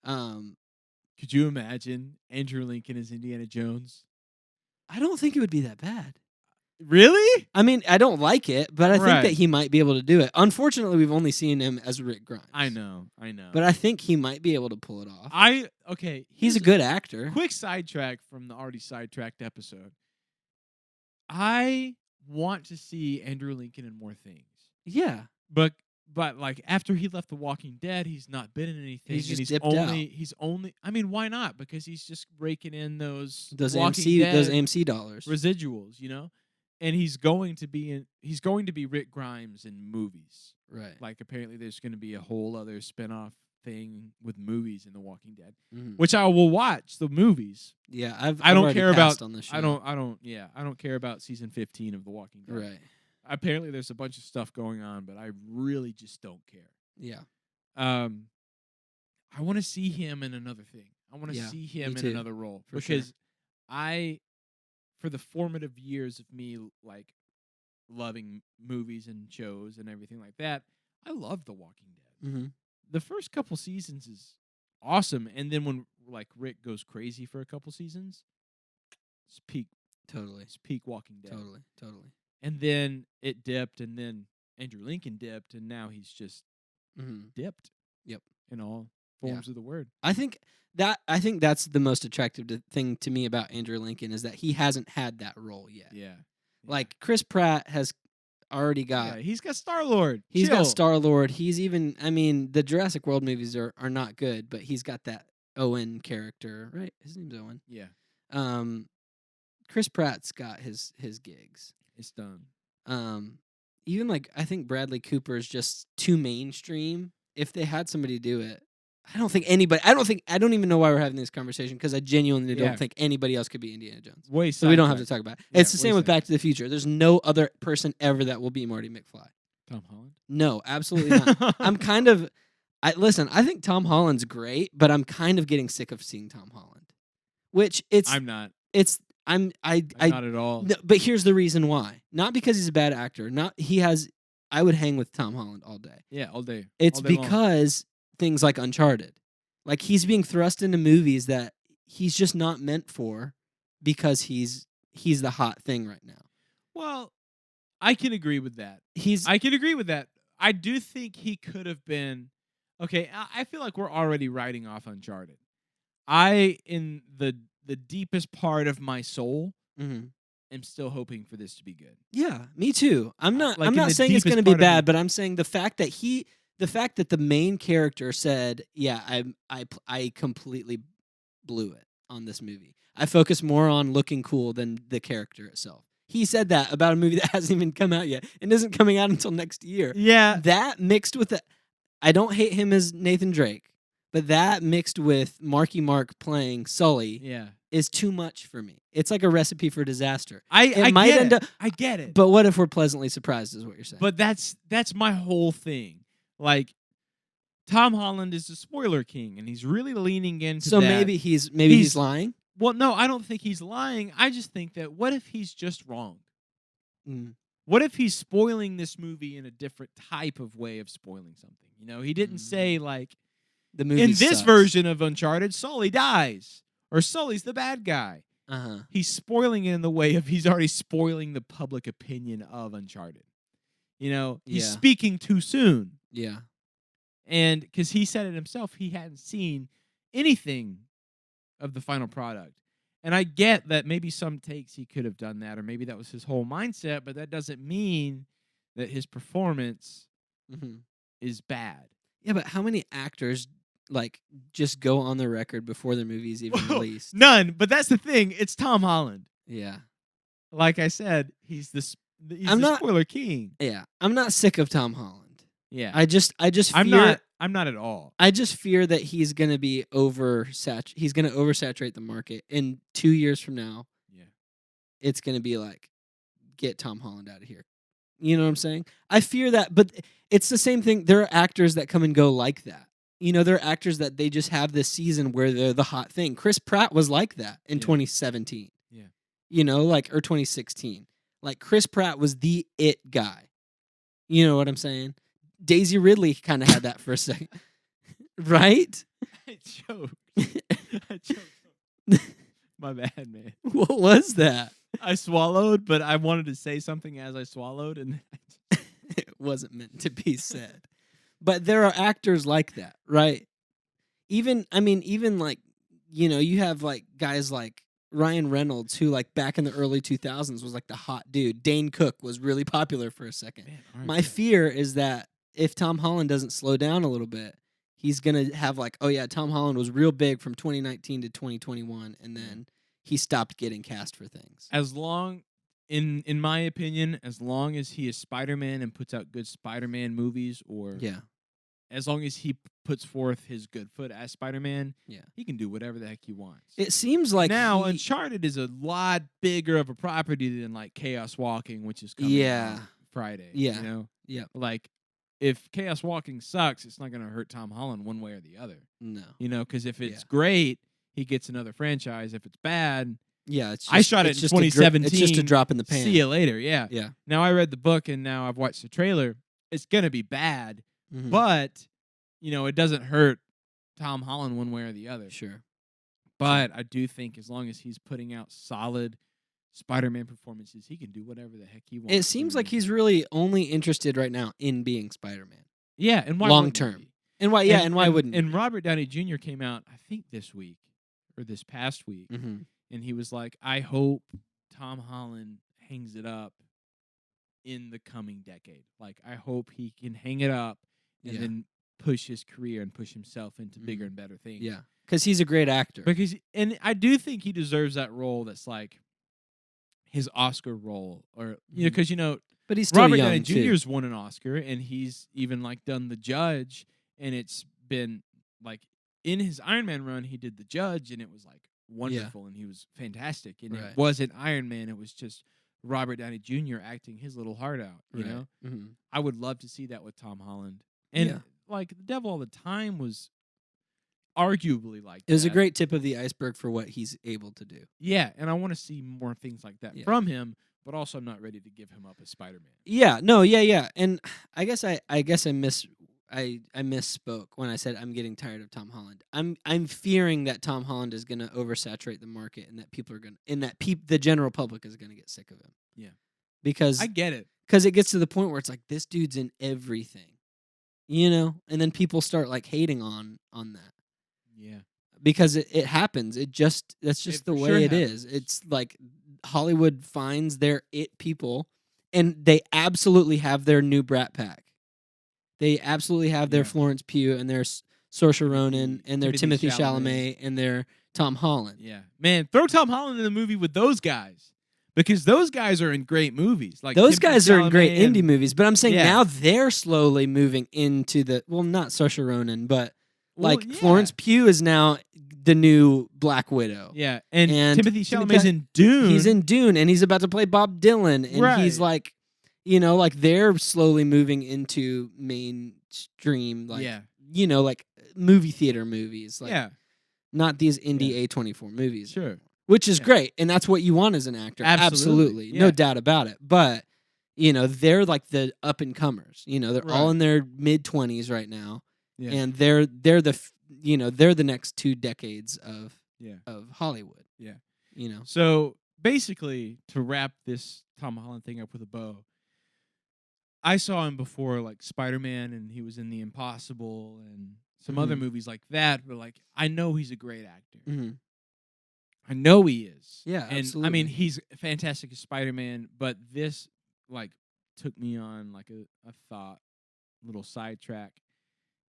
could you imagine Andrew Lincoln as Indiana Jones? I don't think it would be that bad. Really? I mean, I don't like it, but I think Right. that he might be able to do it. Unfortunately, we've only seen him as Rick Grimes. I know. But I think he might be able to pull it off. He's a here's good actor. quick sidetrack from the already sidetracked episode. I want to see Andrew Lincoln in more things, Yeah. but like after he left The Walking Dead, he's not been in anything. He's and just dipped out. He's only. I mean, why not? Because he's just raking in those Those Walking AMC Dead those AMC dollars. residuals, And he's going to be Rick Grimes in movies. Right. Like apparently there's going to be a whole other spin-off thing with movies in The Walking Dead, Mhm. which I will watch the movies. Yeah, I I've don't already care passed about on the show. I don't care about season 15 of The Walking Dead. Right. Apparently there's a bunch of stuff going on, but I really just don't care. Yeah. I want to see him in another thing. I want to Yeah, see him me in too, another role for sure. because for the formative years of me like loving movies and shows and everything like that, I love The Walking Dead. Mm-hmm. The first couple seasons is awesome, and then when like Rick goes crazy for a couple seasons, it's peak Walking Dead. Totally. And then it dipped, and then Andrew Lincoln dipped, and now he's just Mm-hmm. dipped. Yep. In all forms of the word. I think that's the most attractive thing to me about Andrew Lincoln is that he hasn't had that role yet. Yeah. Like Chris Pratt has already Yeah, got. he's got Star-Lord. He's Chill. got Star-Lord. He's even. I mean, the Jurassic World movies are not good, but he's got that Owen character, right? His name's Owen. Yeah, Chris Pratt's got his gigs. it's done. Even like I think Bradley Cooper is just too mainstream. If they had somebody do it, I don't think anybody. I don't even know why we're having this conversation because I genuinely Yeah. don't think anybody else could be Indiana Jones. Way So we don't have to sidetracked. talk about it. Yeah, It's the way same with Back sidetracked. to the Future. There's no other person ever that will be Marty McFly. Tom Holland. No, absolutely not. I'm kind of. I think Tom Holland's great, but I'm kind of getting sick of seeing Tom Holland. Which I'm not. I'm Not at all. no, but here's the reason why. Not because he's a bad actor. I would hang with Tom Holland all day. Yeah, all day. It's all day long. because things like Uncharted. Like he's being thrust into movies that he's just not meant for because he's the hot thing right now. Well, I can agree with that. I can agree with that. I do think he could have been. Okay, I feel like we're already writing off Uncharted. In the deepest part of my soul, Mhm. am still hoping for this to be good. Yeah, me too. I'm not Like, in not the saying it's deepest going to be part of me. bad, but I'm saying the fact that the main character said, "Yeah, I completely blew it on this movie. I focus more on looking cool than the character itself." He said that about a movie that hasn't even come out yet and isn't coming out until next year. Yeah, That mixed with I don't hate him as Nathan Drake, but that mixed with Marky Mark playing Sully yeah. is too much for me. It's like a recipe for disaster. I might get end it. up- I get it. But what if we're pleasantly surprised is what you're saying? But that's my whole thing. Like, Tom Holland is the spoiler king, and he's really leaning into so that. maybe he's He's- lying? Well, no, I don't think he's lying. I just think that what if he's just wrong? Mm. What if he's spoiling this movie in a different type of way of spoiling something? You know, he didn't say like The movie in this sucks. version of Uncharted, Sully dies or Sully's the bad guy. Uh-huh. He's spoiling it in the way of he's already spoiling the public opinion of Uncharted. You know, he's Yeah. speaking too soon. Yeah. And because he said it himself, he hadn't seen anything of the final product. And I get that maybe some takes he could have done that, or maybe that was his whole mindset, but that doesn't mean that his performance Mhm. is bad. Yeah, but how many actors like just go on the record before their movie's even released? None, but that's the thing. It's Tom Holland. Yeah. Like I said, he's the I'm not- spoiler king. Yeah. I'm not sick of Tom Holland. Yeah, I just I'm fear I'm not at all. I just fear that he's going to be he's going to oversaturate the market in 2 years from now. Yeah, It's going to be like get Tom Holland out of here. You know what I'm saying? I fear that, but it's the same thing. There are actors that come and go like that. You know, there are actors that they just have this season where they're the hot thing. Chris Pratt was like that in Yeah. 2017. Yeah. You know, like or 2016. Like Chris Pratt was the it guy. You know what I'm saying? Daisy Ridley kind of had that for a second. Right? I choked. I choked. My bad, man. What was that? I swallowed, but I wanted to say something as I swallowed, and It wasn't meant to be said. But there are actors like that, right? Even like, you know, you have like guys like Ryan Reynolds who like back in the early 2000s was like the hot dude. Dane Cook was really popular for a second. My fear is that if Tom Holland doesn't slow down a little bit, he's going to have like, oh yeah, Tom Holland was real big from 2019 to 2021 and then he stopped getting cast for things. as long, in my opinion, as long as he is Spider-Man and puts out good Spider-Man movies, or Yeah. as long as he puts forth his good foot as Spider-Man, Yeah. he can do whatever the heck he wants. It seems like Now, he- Uncharted is a lot bigger of a property than like Chaos Walking, which is coming Yeah. out Friday. Yeah. You know? Yeah. Like, if Chaos Walking sucks, it's not going to hurt Tom Holland one way or the other. no. You know, because if it's Yeah. great, he gets another franchise. If it's bad, Yeah, it's just, I shot it it's in just a 2017. it's just a drop in the pan. see you later. Yeah. Yeah. Now I read the book and now I've watched the trailer. It's going to be bad, Mhm. but, you know, it doesn't hurt Tom Holland one way or the other. Sure. But I do think as long as he's putting out solid Spider-Man performances, he can do whatever the heck he wants. It seems like he's really only interested right now in being Spider-Man. yeah, and why long wouldn't he term. be? And why? Yeah, and why wouldn't? And Robert Downey Jr. came out, I think, this week or this past week, Mhm. and he was like, "I hope Tom Holland hangs it up in the coming decade. Like, I hope he can hang it up and Yeah. then push his career and push himself into bigger and better things." Yeah. because he's a great actor. Because and I do think he deserves that role. That's like his Oscar role, or because but he's still Robert young Downey too. Jr.'s won an Oscar, and he's even like done The Judge, and it's been like in his Iron Man run, he did The Judge, and it was like wonderful, and he was fantastic. And Right. it wasn't Iron Man; it was just Robert Downey Jr. acting his little heart out. You Right. know, Mhm. I would love to see that with Tom Holland, and Yeah. like The Devil All the Time was arguably like It was a that. great tip of the iceberg for what he's able to do. Yeah, and I want to see more things like that Yeah. from him, but also I'm not ready to give him up as Spider-Man. Yeah, no, yeah. And I guess I misspoke when I said I'm getting tired of Tom Holland. I'm fearing that Tom Holland is going to oversaturate the market, and that people are going and that the general public is going to get sick of him. Yeah. Because I get it. it gets to the point where it's like this dude's in everything. And then people start like hating on that. Yeah. Because it happens. That's just It the for way sure it happens. is. It's like Hollywood finds their it people, and they absolutely have their new Brat Pack. They absolutely have their Yeah. Florence Pugh and their Saoirse Ronan and their Timothy Timothy Chalamet and their Tom Holland. Yeah. Man, throw Tom Holland in the movie with those guys. Because those guys are in great movies. Like Those Timothy guys are in great Chalamet and- indie movies, but I'm saying Yeah. now they're slowly moving into not Saoirse Ronan, but Well, like yeah. Florence Pugh is now the new Black Widow. Yeah. And, And Timothy Chalamet's in Dune. He's in Dune, and he's about to play Bob Dylan, and he's Right. like, like they're slowly moving into mainstream, like, Yeah. like movie theater movies, like Yeah. not these indie Yeah. A24 movies, Sure. which is Yeah. great, and that's what you want as an actor, Absolutely. no Yeah. doubt about it. But they're like the up and comers, they're all Right. in their mid-20s right now, Yeah. and they're the next 2 decades of Yeah. Hollywood. Yeah. You know. So basically, to wrap this Tom Holland thing up with a bow, I saw him before like Spider-Man, and he was in The Impossible and some other Mhm. movies like that. But like, I know he's a great actor. Mhm. I know he is. Yeah, and I absolutely. mean, he's fantastic as Spider-Man. But this like took me on like a thought, little sidetrack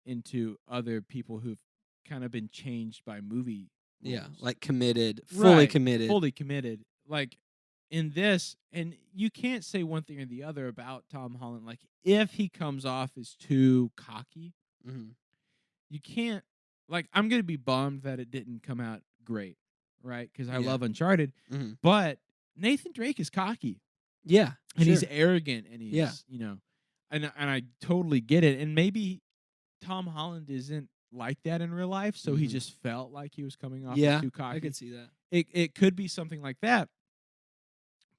into other people who've kind of been changed by movie. Yeah, roles. like committed, fully Right, committed. fully committed. Like in this, and you can't say one thing or the other about Tom Holland. Like if he comes off as too cocky, Mhm. you can't. Like I'm gonna be bummed that it didn't come out great, right? Because I Yeah. love Uncharted, Mhm. but Nathan Drake is cocky Yeah, and he's sure. arrogant and he's Yeah. and I totally get it. And maybe Tom Holland isn't like that in real life, so he Mhm. just felt like he was coming off Yeah, as too cocky. I could see that. It could be something like that,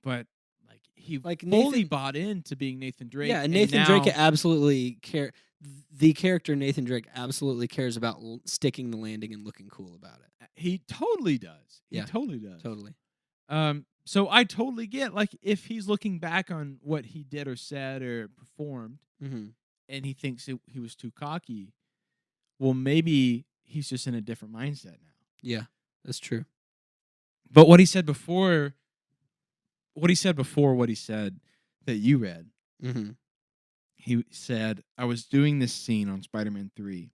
but like he Like fully Nathan- bought into being Nathan Drake. Yeah, and Nathan Drake now- absolutely the character Nathan Drake absolutely cares about sticking the landing and looking cool about it. he totally does. Yeah, He totally does. Totally. So I totally get like if he's looking back on what he did or said or performed, Mhm. and he thinks he was too cocky, well, maybe he's just in a different mindset now. Yeah, that's true. But what he said before what he said that you read, Mhm. he said, I was doing this scene on Spider-Man 3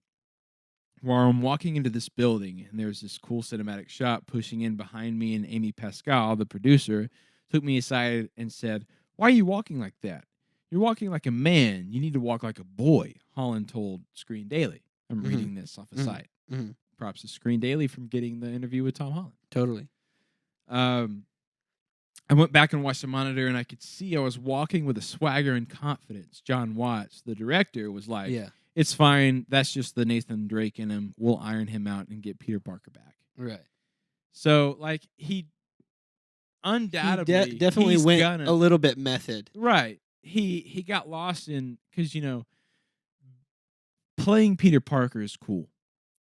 where I'm walking into this building and there's this cool cinematic shot pushing in behind me, and Amy Pascal, the producer, took me aside and said, "Why are you walking like that? You're walking like a man. You need to walk like a boy," Holland told Screen Daily. I'm Mhm. reading this off a Mhm. site. Mhm. Props to Screen Daily from getting the interview with Tom Holland. Totally. I went back and watched the monitor, and I could see I was walking with a swagger and confidence. John Watts, the director, was like, Yeah. "It's fine. That's just the Nathan Drake in him. We'll iron him out and get Peter Parker back." Right. So, like, he undoubtedly He definitely he's went gonna- a little bit method. right. He got lost in because playing Peter Parker is cool.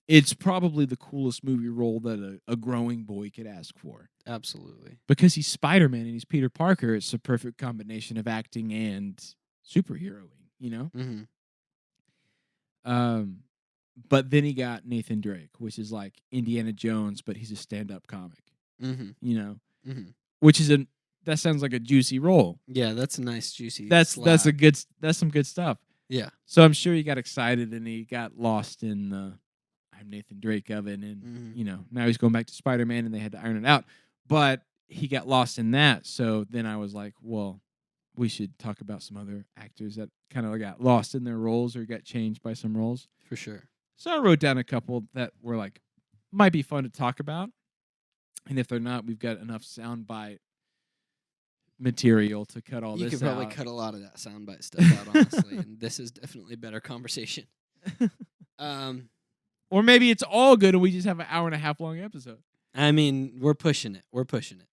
It's probably the coolest movie role that a growing boy could ask for. Absolutely. Because he's Spider-Man and he's Peter Parker, it's a perfect combination of acting and superheroing, Mhm. But then he got Nathan Drake, which is like Indiana Jones, but he's a stand-up comic, Mhm. Mhm. which is that sounds like a juicy role. Yeah, that's a nice juicy. That's slab. some good stuff. Yeah. So I'm sure he got excited and he got lost in I'm Nathan Drake of it, and Mhm. now he's going back to Spider-Man, and they had to iron it out. But he got lost in that, so then I was like, well, we should talk about some other actors that kind of got lost in their roles or got changed by some roles. For sure. So I wrote down a couple that were like might be fun to talk about, and if they're not, we've got enough soundbite material to cut all You this could probably out. cut a lot of that soundbite stuff out, honestly. And this is definitely better conversation. Or maybe it's all good and we just have an hour and a half long episode. I mean, we're pushing it. We're pushing it.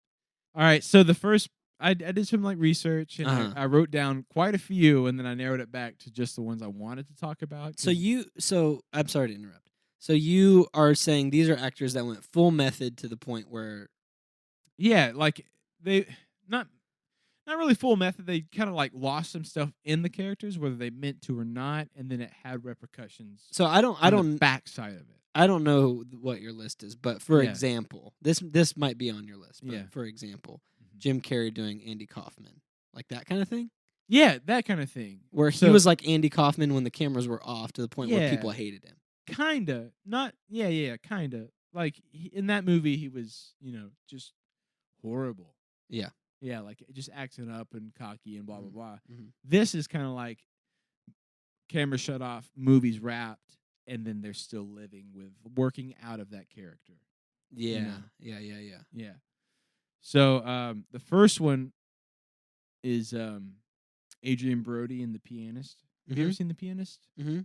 All right, so the first, I did some like research and Uh-huh. I wrote down quite a few, and then I narrowed it back to just the ones I wanted to talk about. So I'm sorry to interrupt. So you are saying these are actors that went full method to the point where Yeah, like they not really full method. They kind of like lost some stuff in the characters, whether they meant to or not, and then it had repercussions. so I on the don't backside of it. I don't know what your list is, but for Yeah. example, this might be on your list. But Yeah. for example, Mhm. Jim Carrey doing Andy Kaufman, like that kind of thing, Yeah, that kind of thing. where So- he was like Andy Kaufman when the cameras were off to the point where Yeah. people hated him. Kinda, not kinda. Like in that movie, he was just horrible. Yeah. Yeah, like just acting up and cocky and blah blah blah. Mhm. This is kind of like camera shut off, movies wrapped, and then they're still living with working out of that character. Yeah, know. yeah. Yeah. So the first one is Adrian Brody in The Pianist. Have you ever seen The Pianist? Mm-hmm.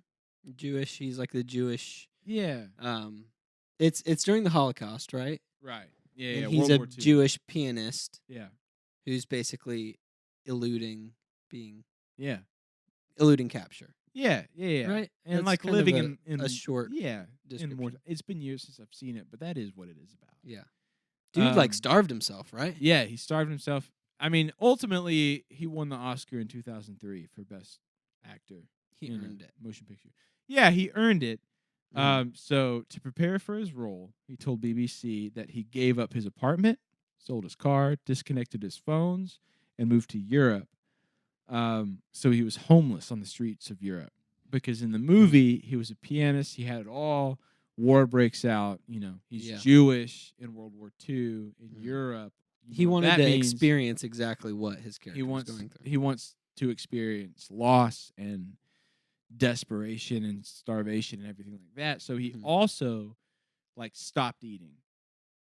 Jewish. He's like the Jewish. Yeah. It's during the Holocaust, right? Right. Yeah. And Yeah. he's World a War II. Jewish pianist Yeah. who's basically eluding capture. Yeah. Right? And That's like kind of living in a short in description. more. It's been years since I've seen it, but that is what it is about. Yeah. Dude like Um, starved himself, right? Yeah, he starved himself. I mean, ultimately, he won the Oscar in 2003 for Best Actor. He in a earned it. Motion picture. Yeah, he earned it. Mhm. So to prepare for his role, he told BBC that he gave up his apartment, sold his car, disconnected his phones, and moved to Europe. So he was homeless on the streets of Europe because in the movie he was a pianist. He had it all. War breaks out. He's Yeah. Jewish in World War II in Mhm. Europe. He wanted that to means experience exactly what his character he was wants going through. he wants to experience loss and desperation and starvation and everything like that. So he Mhm. also like stopped eating.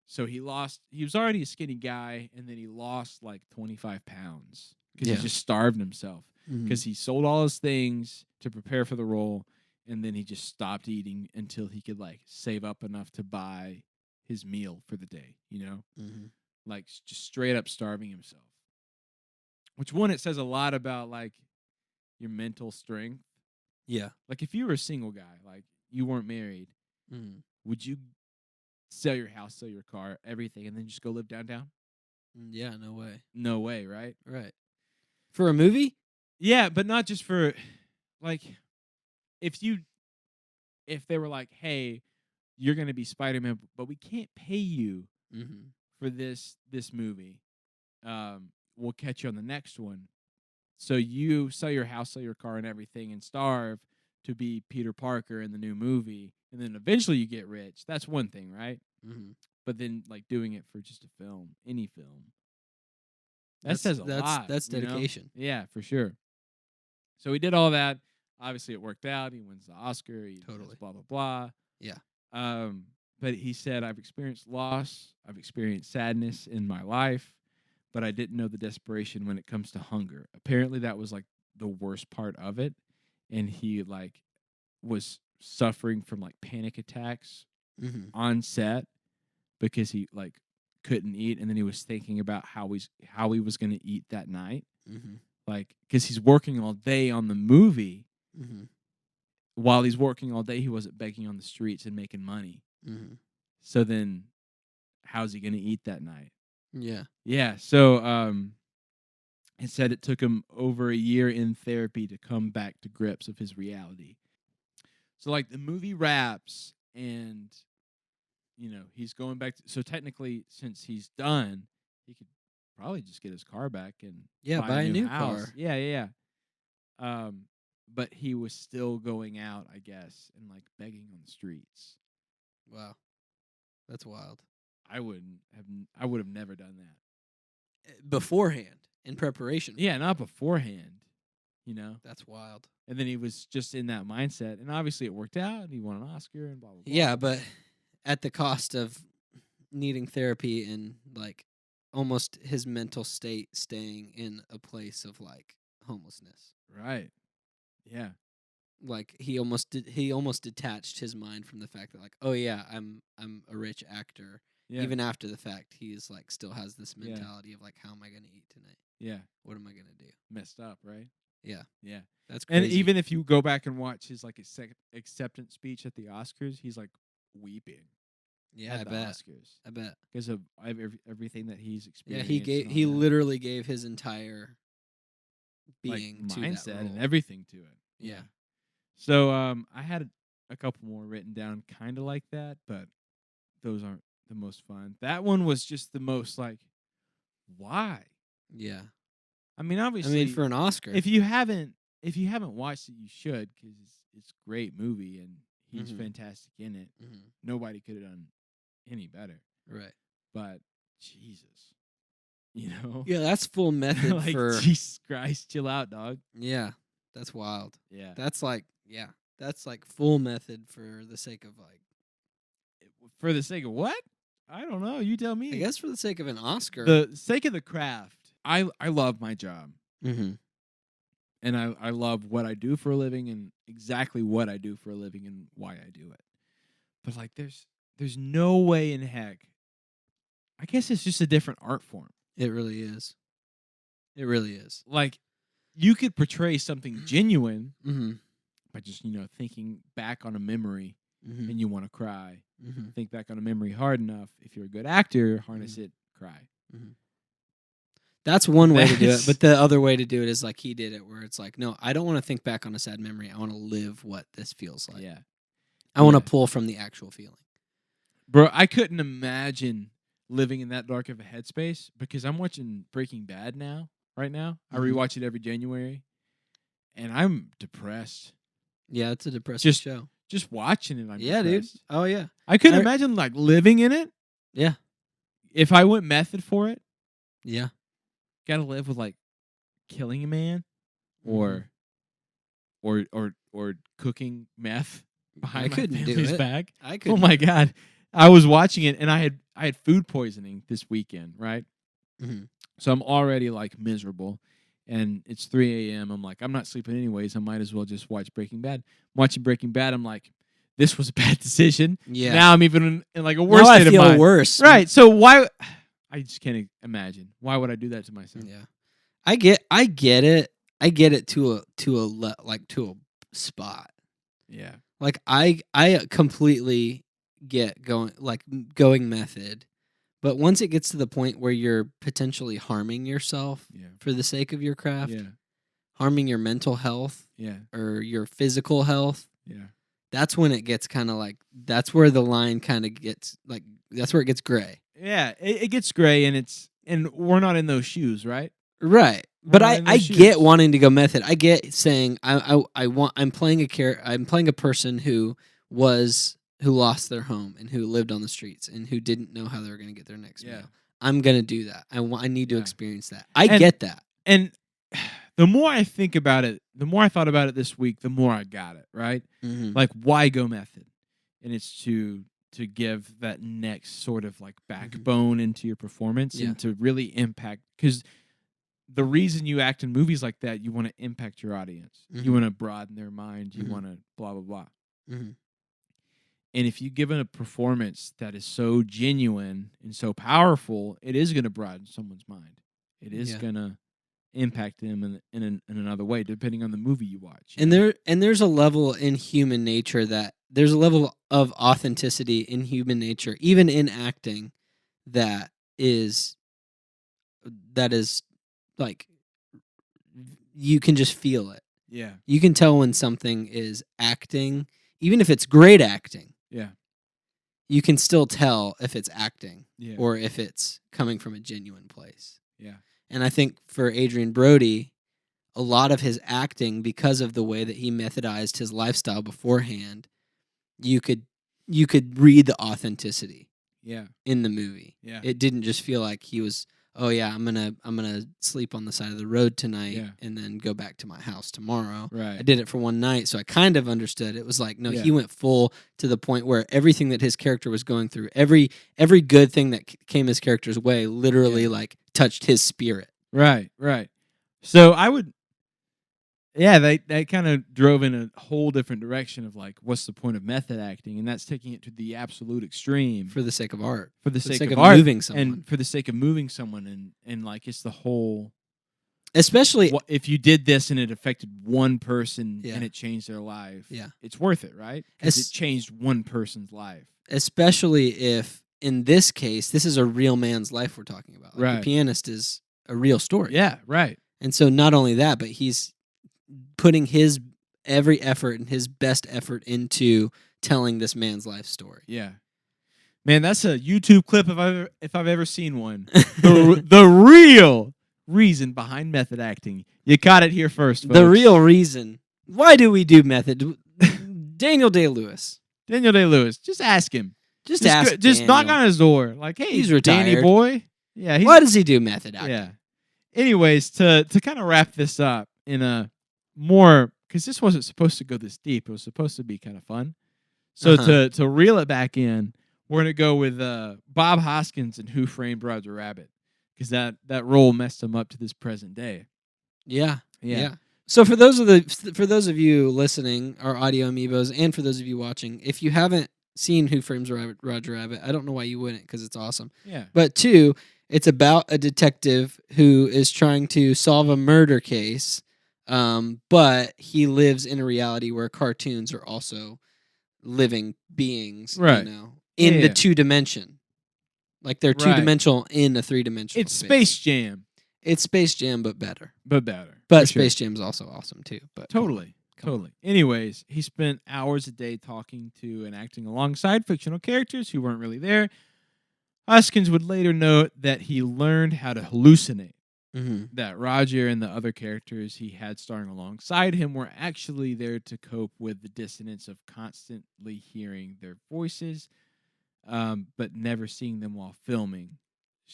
So he was already a skinny guy, and then he lost like 25 pounds because Yeah. he just starved himself Mhm. because he sold all his things to prepare for the role, and then he just stopped eating until he could like save up enough to buy his meal for the day, Mhm. like just straight up starving himself. Which one, it says a lot about like your mental strength. Yeah. Like if you were a single guy, like you weren't married, Mhm. would you sell your house, sell your car, everything, and then just go live downtown? Yeah, no way. No way, right? Right. For a movie? Yeah, but not just for like if they were like, hey, you're gonna be Spider-Man, but we can't pay you Mhm. for this movie. We'll catch you on the next one. So you sell your house, sell your car, and everything, and starve to be Peter Parker in the new movie, and then eventually you get rich. That's one thing, right? Mhm. But then, like doing it for just a film, any film, that says a lot. That's you know? dedication. Yeah, for sure. So he did all that. Obviously, it worked out. He wins the Oscar. He does Totally. blah blah blah. Yeah. But he said, I've experienced loss. I've experienced sadness in my life, but I didn't know the desperation when it comes to hunger. Apparently, that was like the worst part of it, and he like was suffering from like panic attacks Mhm. on set because he like couldn't eat, and then he was thinking about how he was going to eat that night, Mhm. like because he's working all day on the movie. Mhm. While he's working all day, he wasn't begging on the streets and making money. Mhm. So then, how's he going to eat that night? Yeah. Yeah. So it said it took him over a year in therapy to come back to grips of his reality. So like the movie wraps, and he's going back. So technically, since he's done, he could probably just get his car back and Buy a new house. car. Yeah. But he was still going out, I guess, and like begging on the streets. Wow, that's wild. I would have never done that. Beforehand, in preparation. Yeah, not beforehand. You know. That's wild. And then he was just in that mindset, and obviously it worked out, and he won an Oscar, and blah blah blah. Yeah, but at the cost of needing therapy and like almost his mental state staying in a place of like homelessness. Right. Yeah. Like he almost detached his mind from the fact that like, oh yeah, I'm a rich actor. Yeah. Even after the fact, he's like still has this Yeah. mentality of like, how am I gonna eat tonight? Yeah. What am I gonna do? Messed up, right? Yeah, Yeah. that's crazy. And even if you go back and watch his like acceptance speech at the Oscars, he's like weeping. yeah, at I the bet. Oscars I bet. because of everything that he's Yeah, experienced. he literally gave his entire being to mindset that and role. everything to it. Yeah. So I had a couple more written down, kind of like that, but those aren't the most fun. That one was just the most like, why? Yeah. I mean, I obviously, mean, for an Oscar. if you haven't watched it, you should because it's a great movie and he's Mhm. fantastic in it. Mhm. Nobody could have done any better. Right. But Jesus, you know, Yeah, that's full method like for. Jesus Christ, chill out, dog. Yeah, that's wild. Yeah, That's like, that's like full method for the sake of like, for the sake of what? I don't know. You tell me. I guess for the sake of an Oscar. the sake of the craft. I love my job. Mm-hmm. And I love what I do for a living and exactly what I do for a living and why I do it. But like there's no way in heck. I guess it's just a different art form. It really is. It really is. Like you could portray something genuine Mm-hmm. by just, thinking back on a memory Mm-hmm. and you want to cry. Mm-hmm. Think back on a memory hard enough. If you're a good actor, harness it, cry. That's one way to do it, That's- but the other way to do it is like he did it, where it's like, no, I don't want to think back on a sad memory. I want to live what this feels like. Yeah. I want to Yeah. pull from the actual feeling. Bro, I couldn't imagine living in that dark of a headspace because I'm watching Breaking Bad right now. I Mhm. rewatch it every January, and I'm depressed. Yeah, it's a depressing Just show. Just watching it, I'm Yeah, depressed. dude. Oh yeah. I couldn't I- imagine like living in it. Yeah. If I went method for it, Yeah. gotta live with like killing a man or cooking meth behind my couldn't do family's it. back. I could. Oh my god. I was watching it and I had food poisoning this weekend, right? Mhm. So I'm already like miserable and it's 3 a.m. I'm like, I'm not sleeping anyways. I might as well just watch Breaking Bad. I'm watching Breaking Bad. I'm like, this was a bad decision. Yeah. Now I'm even in like a worse Now I state feel of mind. worse. Right. So why? I just can't imagine. Why would I do that to myself? Yeah. I get it. I get it to a spot. Yeah. Like I completely get going method, but once it gets to the point where you're potentially harming yourself Yeah. for the sake of your craft, Yeah. harming your mental health Yeah. or your physical health, Yeah. that's when it gets kind of like that's where the line kind of gets like that's where it gets gray. Yeah. It gets gray and we're not in those shoes, right? Right. We're But not in I those get shoes. wanting to go method. I get saying I'm playing a person who lost their home and who lived on the streets and who didn't know how they were going to get their next Yeah. meal. I'm going to do that. I need to Yeah. experience that. I And- get that. And the more I think about it, the more I thought about it this week, the more I got it, right? Mhm. Like why go method? And it's to give that next sort of like backbone into your performance Yeah. and to really impact because the reason you act in movies like that, you want to impact your audience. Mhm. You want to broaden their mind. You Mhm. want to blah blah blah. Mhm. And if you give it a performance that is so genuine and so powerful, it is going to broaden someone's mind. It is Yeah. going to impact them in another way, depending on the movie you watch. And there's a level in human nature there's a level of authenticity in human nature, even in acting, that is like you can just feel it. Yeah, You can tell when something is acting, even if it's great acting. yeah, You can still tell if it's acting yeah, or if it's coming from a genuine place. yeah, And I think for Adrian Brody, a lot of his acting, because of the way that he methodized his lifestyle beforehand, you could you could read the authenticity Yeah. in the movie. Yeah. It didn't just feel like he was, oh yeah, I'm gonna sleep on the side of the road tonight Yeah. and then go back to my house tomorrow. Right. I did it for one night, so I kind of understood. It was like, no, Yeah. he went full to the point where everything that his character was going through, every good thing that came his character's way, literally like touched his spirit. Right. Right. So I would. Yeah, they kind of drove in a whole different direction of like, what's the point of method acting, and that's taking it to the absolute extreme For the sake of art, for the sake of art, art moving someone, and for the sake of moving someone, and like it's the whole. especially If you did this and it affected one person Yeah. and it changed their life, Yeah. it's worth it, right? Because Es- it changed one person's life. especially if in this case this is a real man's life we're talking about. Like, Right. The Pianist is a real story. Yeah, right. And so not only that, but he's putting his every effort and his best effort into telling this man's life story. Yeah, man, that's a YouTube clip if I've ever seen one. The real reason behind method acting. You caught it here first. The folks. real reason. Why do we do method? Daniel Day-Lewis. Daniel Day-Lewis. Just ask him. Just ask Just knock Daniel. on his door. Like, hey, He's Danny retired. boy. Yeah, he's, Why does he do method acting? yeah. Anyways, to kind of wrap this up in a more, because this wasn't supposed to go this deep. It was supposed to be kind of fun. So to reel it back in, we're gonna go with Bob Hoskins and Who Framed Roger Rabbit, because that role messed him up to this present day. Yeah. Yeah. So for those of you listening, our audio amiibos, and for those of you watching, if you haven't seen Who Frames Roger Rabbit, I don't know why you wouldn't, because it's awesome. Yeah. But two, it's about a detective who is trying to solve a murder case, but he lives in a reality where cartoons are also living beings, Right. in Yeah. the 2-dimension. Like they're Right. 2-dimensional in a 3-dimensional It's space. Space Jam, It's Space Jam, but better. but better. But for sure. Space Jam's also awesome too. But Totally. Come on. Totally. Anyways, he spent hours a day talking to and acting alongside fictional characters who weren't really there. Hoskins would later note that he learned how to hallucinate, Mm-hmm. that Roger and the other characters he had starring alongside him were actually there to cope with the dissonance of constantly hearing their voices, but never seeing them while filming.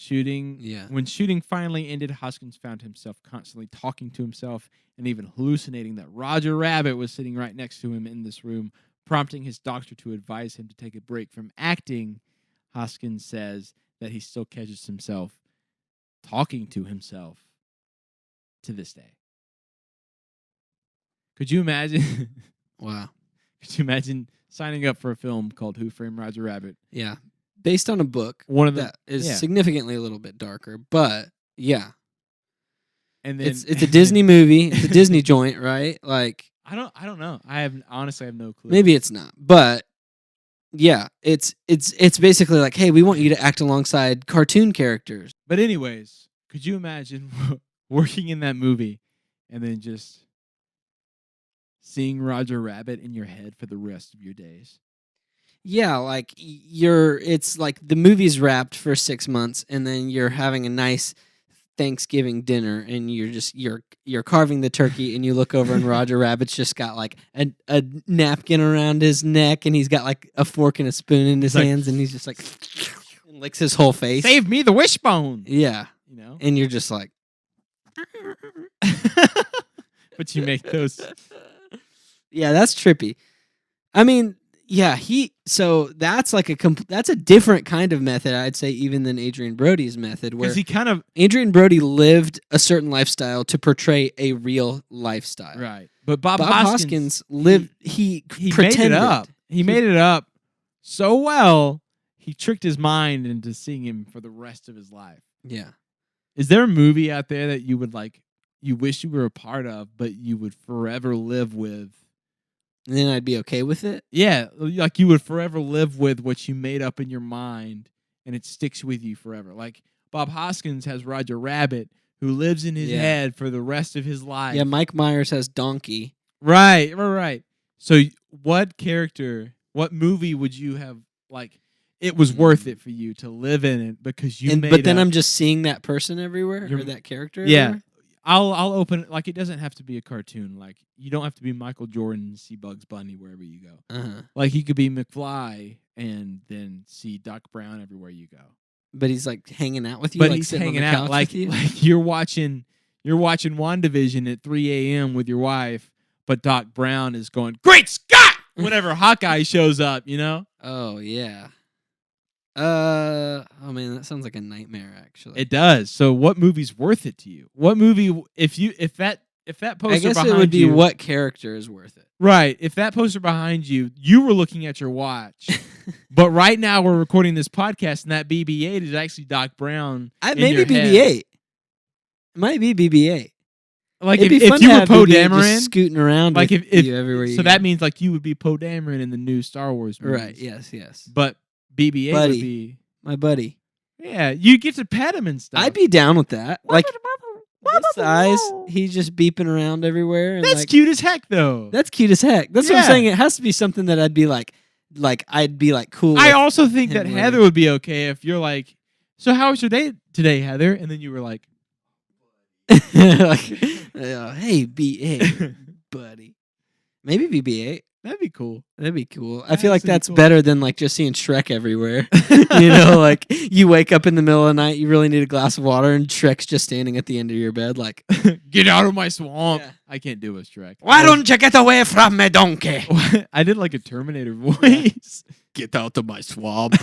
Yeah. When shooting finally ended, Hoskins found himself constantly talking to himself and even hallucinating that Roger Rabbit was sitting right next to him in this room, prompting his doctor to advise him to take a break from acting. Hoskins says that he still catches himself talking to himself to this day. Could you imagine? Wow. Could you imagine signing up for a film called Who Framed Roger Rabbit? Yeah. Based on a book One of the that is yeah. significantly a little bit darker, but yeah. And then It's a Disney movie. It's a Disney joint, right? Like I don't know. Honestly I have no clue. maybe it's not. But yeah, it's basically like, hey, we want you to act alongside cartoon characters. But anyways, could you imagine working in that movie and then just seeing Roger Rabbit in your head for the rest of your days? Yeah, like it's like the movie's wrapped for 6 months and then you're having a nice Thanksgiving dinner and you're carving the turkey and you look over and Roger Rabbit's just got like a napkin around his neck and he's got like a fork and a spoon in his Like- hands and he's just like and licks his whole face. Save me the wishbone. Yeah. You know? And you're just like But you make those yeah, that's trippy. I mean, yeah, so that's like that's a different kind of method, I'd say, even than Adrian Brody's method, where because he kind of Adrian Brody lived a certain lifestyle to portray a real lifestyle. right. But Bob Bob Hoskins lived. He pretended. made it up. He made it up so well. He tricked his mind into seeing him for the rest of his life. Yeah. Is there a movie out there that you would like? You wish you were a part of, but you would forever live with? And then I'd be okay with it. Yeah, like you would forever live with what you made up in your mind, and it sticks with you forever. Like Bob Hoskins has Roger Rabbit, who lives in his Yeah. head for the rest of his life. Yeah, Mike Myers has Donkey. Right. So what movie would you have, like, it was worth it for you to live in it because you made But then up- I'm just seeing that person everywhere You're- or that character. Yeah. everywhere? I'll open it. Like, it doesn't have to be a cartoon. Like, you don't have to be Michael Jordan and see Bugs Bunny wherever you go. Uh-huh. Like, you could be McFly and then see Doc Brown everywhere you go. But he's like hanging out with you. But like he's sitting on hanging the out couch like with you? like you're watching WandaVision at 3 a.m. with your wife, but Doc Brown is going, "Great Scott!" whenever Hawkeye shows up, you know? Oh yeah. Oh man, that sounds like a nightmare. Actually, It does. So what movie's worth it to you? What movie if that poster I guess behind it would be you, what character is worth it. right, if that poster behind you, you were looking at your watch. But right now we're recording this podcast and that BB-8 is actually Doc Brown. in Maybe your head. BB-8. It might be BB-8. Like It'd if be fun you to were have Poe BB-8 just Dameron, scooting around, like with if you everywhere you so go. that means like you would be Poe Dameron in the new Star Wars movies. Right? Yes. But BB-8 Buddy. would be My buddy. yeah, you get to pet him and stuff. I'd be down with that. Like this size, he's just beeping around everywhere. And That's like, cute as heck though. That's cute as heck. That's what I'm Yeah. saying. It has to be something that I'd be like I'd be like cool. I with. also think him that living. Heather would be okay if you're like, so how was your day today, Heather? And then you were like, like, hey, B8, buddy. Maybe BB-8. that'd be cool. That'd be cool. I That'd feel like actually be that's cool. better than like just seeing Shrek everywhere. You know, like you wake up in the middle of the night, you really need a glass of water, and Shrek's just standing at the end of your bed, like, Get out of my swamp. Yeah. I can't do a Shrek. "Why don't you get away from me, donkey?" I did like a Terminator voice. Get out of my swamp.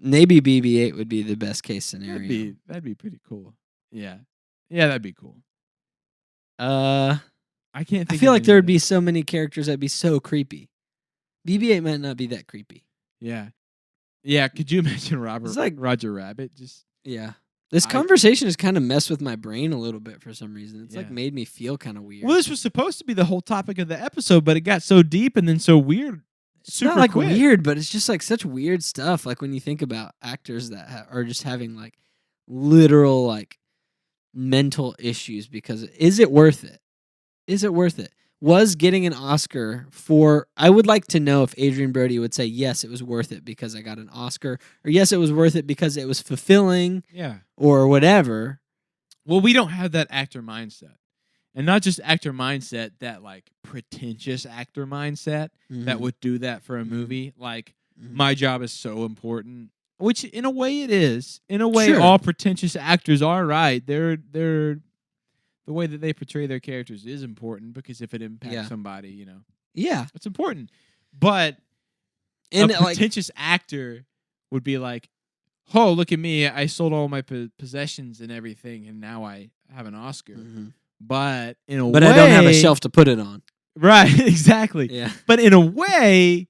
Maybe BB-8 would be the best case scenario. That'd be pretty cool. Yeah. Yeah, that'd be cool. I I can't think feel of like there any would be so many characters that'd be so creepy. BB-8 might not be that creepy. Yeah. Yeah, could you imagine It's like- Roger Rabbit just Yeah. This I- conversation has kind of messed with my brain a little bit for some reason. It's like Yeah. made me feel kind of weird. Well, this was supposed to be the whole topic of the episode, but it got so deep and then so weird. It's Super not like quick. weird, but it's just like such weird stuff. Like when you think about actors that are just having like literal like mental issues because is it worth it? Is it worth it? Was getting an Oscar for I would like to know if Adrian Brody would say yes, it was worth it because I got an Oscar, or yes, it was worth it because it was fulfilling, Yeah. or whatever. Well, we don't have that actor mindset. And not just actor mindset, that like pretentious actor mindset that Mhm. would do that for a Mhm. movie. Like, Mhm. my job is so important, which in a way it is. In a way, Sure. all pretentious actors are right. They're the way that they portray their characters is important because if it impacts Yeah. somebody, you know, Yeah. it's important. But And a like pretentious actor would be like, "Oh, look at me! I sold all my possessions and everything, and now I have an Oscar." Mhm. But in a but way, I don't have a shelf to put it on. Right? Exactly. Yeah. But in a way,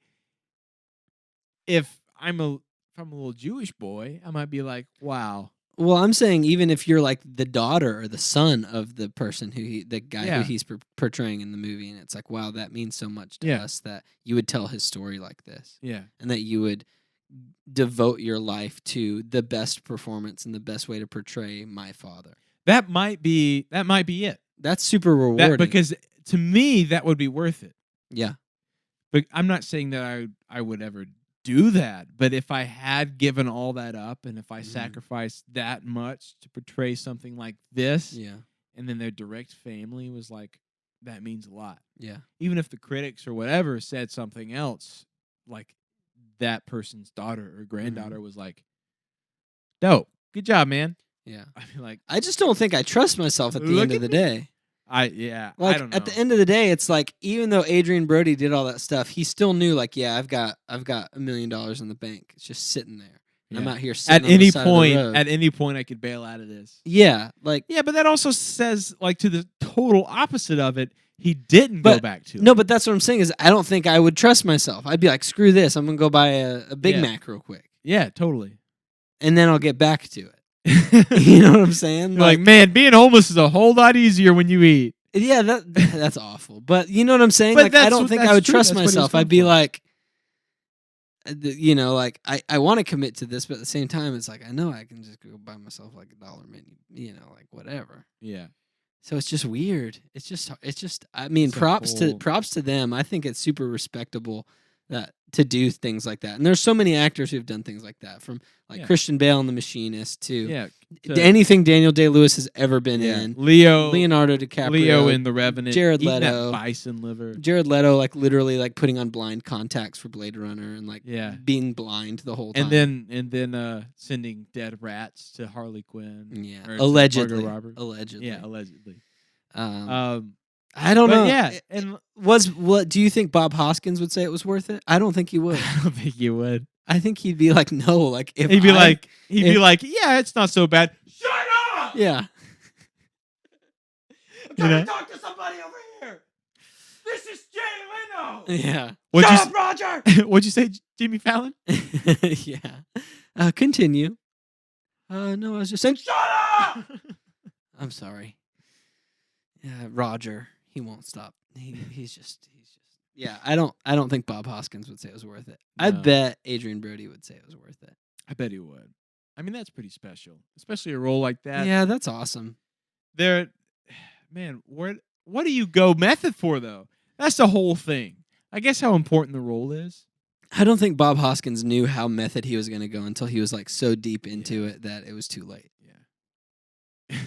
if I'm a little Jewish boy, I might be like, "Wow, Well, I'm saying even if you're like the daughter or the son of the person the guy Yeah. who he's portraying in the movie, and it's like, wow, that means so much to Yeah. us that you would tell his story like this, yeah, and that you would devote your life to the best performance and the best way to portray my father. that might be it." That's super rewarding. Because to me, that would be worth it. yeah, But I'm not saying that I would ever do that. But if I had given all that up and if I Mhm. sacrificed that much to portray something like this, yeah, and then their direct family was like, that means a lot. yeah, Even if the critics or whatever said something else, like that person's daughter or granddaughter was like, dope. Good job, man. yeah. I'd be like, I just don't think I trust myself at the Look end of at the me. day. I Like don't know. at the end of the day, it's like even though Adrian Brody did all that stuff, he still knew like, yeah, I've got $1 million in the bank. It's just sitting there. And I'm Yeah. out here sitting at on the any side of the point, road. at any point, I could bail out of this. Yeah, like Yeah, but that also says like to the total opposite of it. He didn't go But- back to no, it. but that's what I'm saying is I don't think I would trust myself. I'd be like, screw this. I'm gonna go buy a Big Yeah. Mac real quick, Yeah, totally. and then I'll get back to it. You're You know what I'm saying? like, man, being homeless is a whole lot easier when you eat. yeah, that's awful. But you know what I'm saying? But Like, I that's don't what- think that's I would true. trust That's what he was myself. going I'd be for. like, you know, like I want to commit to this, but at the same time, it's like I know I can just go buy myself like $1 menu, you know, like whatever. Yeah. So it's just weird. It's just. I mean, It's a props whole- to them. I think it's super respectable that to do things like that. And there's so many actors who've done things like that, from like Yeah. Christian Bale in The Machinist to Yeah. anything Daniel Day-Lewis has ever been in. Leonardo Leonardo DiCaprio, in The Revenant. Jared eating that Leto. bison liver. Jared Leto, like literally like putting on blind contacts for Blade Runner and like Yeah. being blind the whole time. And then sending dead rats to Harley Quinn. yeah, or to allegedly, Margot Robbie. allegedly. Yeah, allegedly. Um, I don't but know. yeah, It- and what do you think Bob Hoskins would say it was worth it? I don't think he would. I don't think you would. I think he'd be like, no, like if He'd be I- like, yeah, it's not so bad. Shut up! yeah. I'm You trying know? to talk to somebody over here. This is Jay Leno. Yeah. What'd Shut you, up, Roger. what'd you say, Jimmy Fallon? yeah. Continue. No, I was just saying. Shut up. I'm sorry. Yeah, Roger. He won't stop. He's just. Yeah, I don't think Bob Hoskins would say it was worth it. I No. bet Adrian Brody would say it was worth it. I bet he would. I mean, that's pretty special, especially a role like that. Yeah, that's awesome. Man, what do you go method for though? That's the whole thing. I guess how important the role is. I don't think Bob Hoskins knew how method he was going to go until he was like so deep into it that it was too late. Yeah.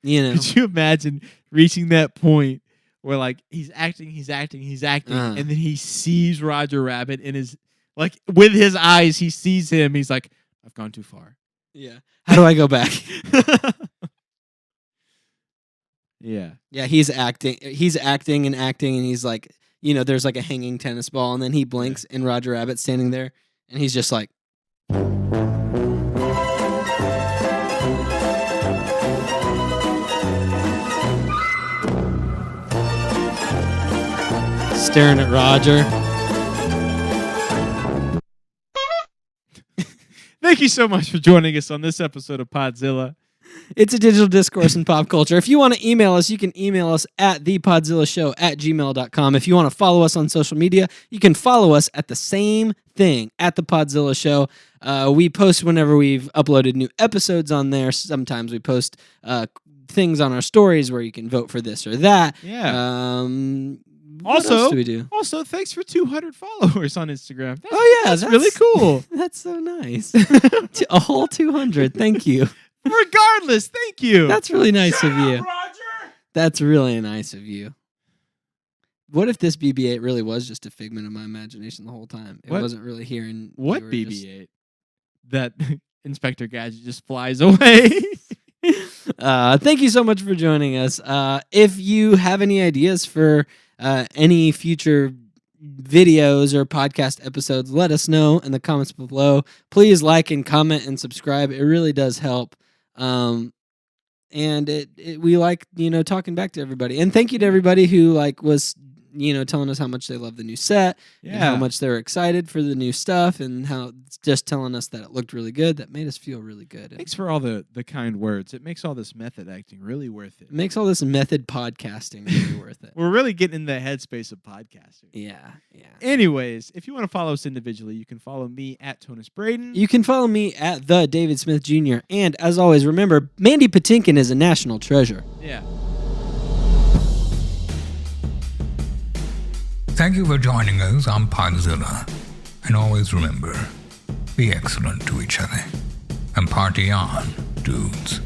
You know. Could you imagine reaching that point where like he's acting, Uh-huh. and then he sees Roger Rabbit in his like with his eyes, he sees him. He's like, I've gone too far. Yeah. How do I go back? Yeah. Yeah, he's acting and he's like, you know, there's like a hanging tennis ball and then he blinks and Roger Rabbit's standing there and he's just like staring at Roger. Thank you so much for joining us on this episode of Podzilla. It's a digital discourse in pop culture. If you want to email us, you can email us at thepodZillaShow@gmail.com. If you want to follow us on social media, you can follow us at the same thing, at the Podzilla Show. We post whenever we've uploaded new episodes on there. Sometimes we post things on our stories where you can vote for this or that. Yeah. What Also- else do we do? Also, thanks for 200 followers on Instagram. That's really cool. That's so nice. A whole 200. Thank you. Regardless, thank you. That's really nice of you. Roger. That's really nice of you. What if this BB-8 really was just a figment of my imagination the whole time? It What? wasn't really here. And what we were just- BB-8? That Inspector Gadget just flies away. Thank you so much for joining us. If you have any ideas for any future videos or podcast episodes, let us know in the comments below. Please like and comment and subscribe. It really does help. And we like, you know, talking back to everybody. And thank you to everybody who like was, you know, telling us how much they love the new set and how much they were excited for the new stuff and how it's just telling us that it looked really good. That made us feel really good. And Thanks for all the kind words. It makes all this method acting really worth it. it makes all this method podcasting really worth it. We're really getting in the headspace of podcasting. Yeah, yeah. Anyways, if you want to follow us individually, you can follow me at Tonus Braden. You can follow me at the David Smith Jr. And as always, remember, Mandy Patinkin is a national treasure. Yeah. Thank you for joining us on Podzilla. And always remember, be excellent to each other. And party on, dudes.